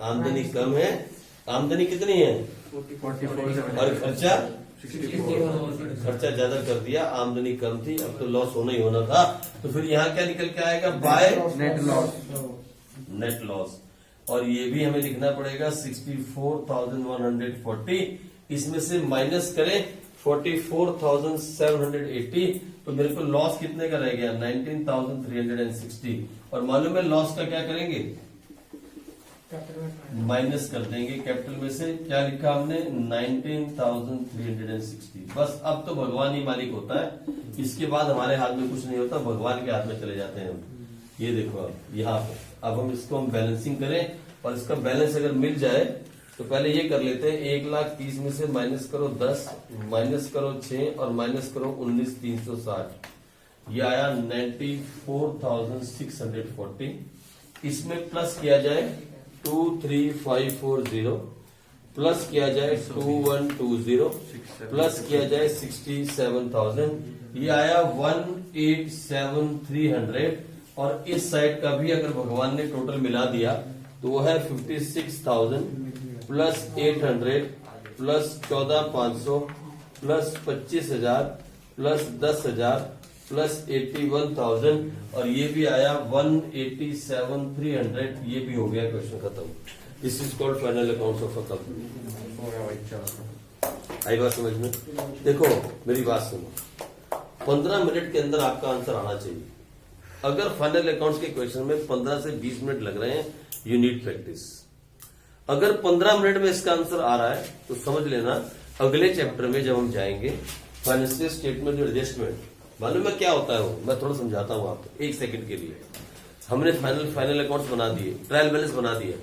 आमदनी कम है, आमदनी कितनी है? 44,700 और खर्चा 64,000। खर्चा ज्यादा कर दिया, आमदनी कम थी, अब तो लॉस होना ही होना था। तो फिर यहाँ क्या निकल के आएगा? By net loss. Net loss. और ये भी हमें लिखना पड़ेगा 64,140। इसमें से माइनस करें 44,780, तो मेरे को लॉस कितने का रह गया? 19,360। और मालूम है लॉस का क्या करेंगे? माइनस कर देंगे कैपिटल में से। क्या लिखा हमने? 19,360। बस अब तो भगवान ही मालिक होता है, इसके बाद हमारे हाथ में कुछ नहीं होता, भगवान के हाथ में चले जाते हैं हम। ये देखो अब यहाँ पे, अब हम इसको बैलेंसिंग करें, और इसका बैलेंस अगर मिल जाए तो पहले ये कर लेते हैं। 1,30,000 में से माइनस करो 10, माइनस करो 6 और माइनस करो 19,360। ये आया 94,640। इसमें प्लस किया जाए 23,540, प्लस किया जाए 2120, प्लस किया जाए 67,000। ये आया 187,300। और इस साइड का भी अगर भगवान ने टोटल मिला दिया तो वो है 56,000 plus 800 plus 14,500 plus 25,000 plus 10,000 plus 81,000, और ये भी आया 187,300। ये भी हो गया, क्वेश्चन खत्म। This is called final accounts of a company. हो गया भाई, चलो। आई बात समझ में? देखो मेरी बात सुनो, 15 मिनट के अंदर आपका आंसर आना चाहिए। अगर फाइनल अकाउंट्स के क्वेश्चन में 15 से 20 मिनट लग रहे हैं, यू नीड प्रैक्टिस। अगर 15 मिनट में इसका आंसर आ रहा है तो समझ लेना अगले चैप्टर में जब हम जाएंगे फाइनेंशियल स्टेटमेंट एडजस्टमेंट, मालूम है क्या होता है वो? मैं थोड़ा समझाता हूं आपको, एक सेकंड के लिए। हमने फाइनल अकाउंट्स बना दिए, ट्रायल बैलेंस बना दिया,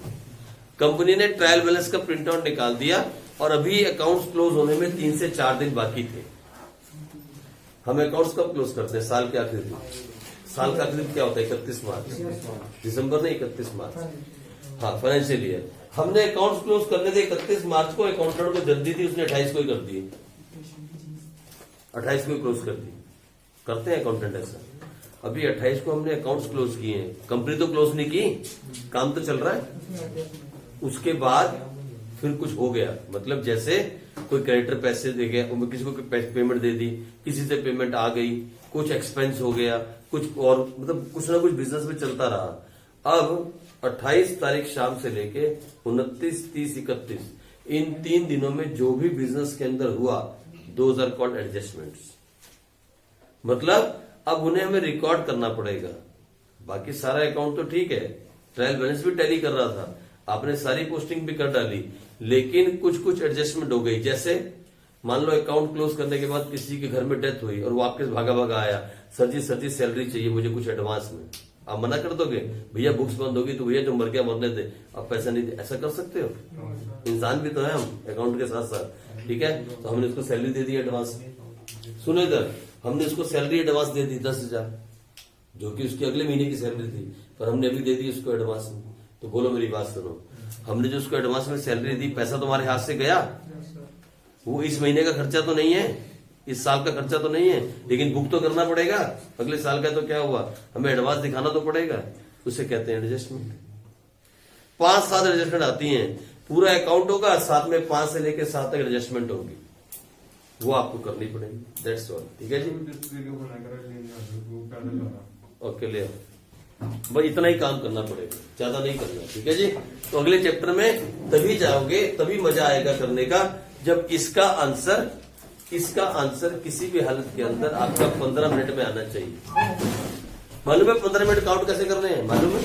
कंपनी ने ट्रायल बैलेंस का प्रिंट आउट निकाल दिया, और अभी अकाउंट्स क्लोज होने में 3 से 4 दिन बाकी थे। हम अकाउंट्स कब क्लोज करते हैं? साल के आखिरी दिन। साल का आखिरी दिन क्या होता है? 31 मार्च। दिसंबर नहीं, 31 मार्च। हाँ, फाइनेंशियल ईयर। हमने अकाउंट्स क्लोज करने थे 31 मार्च को, अकाउंटेंट को जल्दी थी, उसने 28 को ही कर दी, 28 को ही क्लोज कर दी। करते हैं अकाउंटेंट ऐसा। अभी 28 को हमने अकाउंट्स क्लोज किए हैं, कंपनी तो क्लोज नहीं की, काम तो चल रहा है। उसके बाद फिर कुछ हो गया, मतलब जैसे कोई क्रेडिटर पैसे दे गया, किसी को पेमेंट दे दी, किसी से पेमेंट आ गई, कुछ एक्सपेंस हो गया, कुछ और, मतलब कुछ ना कुछ बिजनेस में चलता रहा। अब 28 तारीख शाम से लेके 29, 30, 31 इन 3 दिनों में जो भी बिजनेस के अंदर हुआ, दोज आर कॉल्ड एडजस्टमेंट्स। मतलब अब उन्हें हमें रिकॉर्ड करना पड़ेगा। बाकी सारा अकाउंट तो ठीक है, ट्रायल बैलेंस भी टैली कर रहा था, आपने सारी पोस्टिंग भी कर डाली, लेकिन कुछ कुछ एडजस्टमेंट हो गई। जैसे मान लो अकाउंट क्लोज करने के बाद किसी के घर में डेथ हुई और वो आपके भागा भागा आया, सर जी सैलरी चाहिए मुझे कुछ एडवांस में। आप मना कर दोगे? भैया बुक्स बंद होगी तो भैया जो मर गया मरने दे, अब पैसा नहीं दे, ऐसा कर सकते हो? इंसान भी तो है हम, अकाउंट के साथ साथ, ठीक है। तो हमने उसको सैलरी दे दी एडवांस। सुनो इधर, हमने उसको सैलरी एडवांस दे दी 10,000, जो कि उसकी अगले महीने की सैलरी थी, पर हमने अभी दे दी उसको एडवांस में। तो बोलो मेरी बात सुनो, हमने जो उसको एडवांस में सैलरी दी, पैसा तुम्हारे हाथ से गया, वो इस महीने का खर्चा तो नहीं है, इस साल का खर्चा तो नहीं है, लेकिन बुक तो करना पड़ेगा अगले साल का। तो क्या हुआ, हमें एडवांस दिखाना तो पड़ेगा, उसे कहते हैं एडजस्टमेंट। 5-7 एडजस्टमेंट आती हैं, पूरा अकाउंट होगा, साथ में 5 से लेकर 7 तक एडजस्टमेंट होगी, वो आपको करनी पड़ेगी। दैट्स ऑल, ठीक है जी। ओके, ले बस इतना ही काम करना पड़ेगा, ज्यादा नहीं करना, ठीक है जी। तो अगले चैप्टर में तभी जाओगे, तभी मजा आएगा करने का, जब इसका आंसर किसी भी हालत के अंदर आपका 15 मिनट में आना चाहिए। मालूम है 15 मिनट काउंट कैसे करने हैं? मालूम है,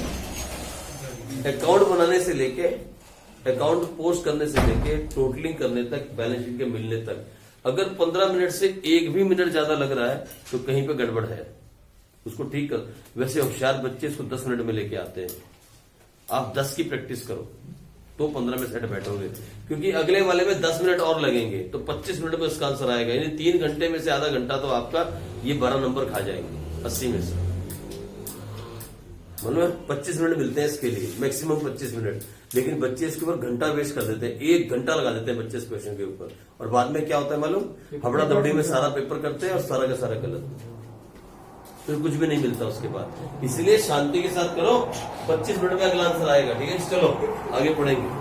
अकाउंट बनाने से लेके, अकाउंट पोस्ट करने से लेके, टोटलिंग करने तक, बैलेंस शीट के मिलने तक, अगर 15 मिनट से 1 भी मिनट ज्यादा लग रहा है तो कहीं पे गड़बड़ है, उसको ठीक कर। वैसे होशियार बच्चे इसको 10 मिनट में लेके आते हैं। आप 10 की प्रैक्टिस करो तो 15 में सेट बैठोगे, क्योंकि अगले वाले में 10 मिनट और लगेंगे, तो 25 मिनट में उसका आंसर आएगा। यानी 3 घंटे में से आधा घंटा तो आपका ये 12 नंबर खा जाएंगे 80 में से। मतलब 25 मिनट मिलते हैं इसके लिए, मैक्सिमम 25 मिनट, लेकिन बच्चे इसके ऊपर घंटा वेस्ट कर देते हैं, 1 घंटा लगा देते हैं बच्चे इस क्वेश्चन के ऊपर, और बाद में क्या होता है मालूम, हबड़ा दबड़ी में सारा पेपर करते हैं और सारा का सारा गलत, फिर कुछ भी नहीं मिलता उसके बाद। इसलिए शांति के साथ करो, 25 मिनट में अगला आंसर आएगा, ठीक है। चलो आगे पढ़ेंगे।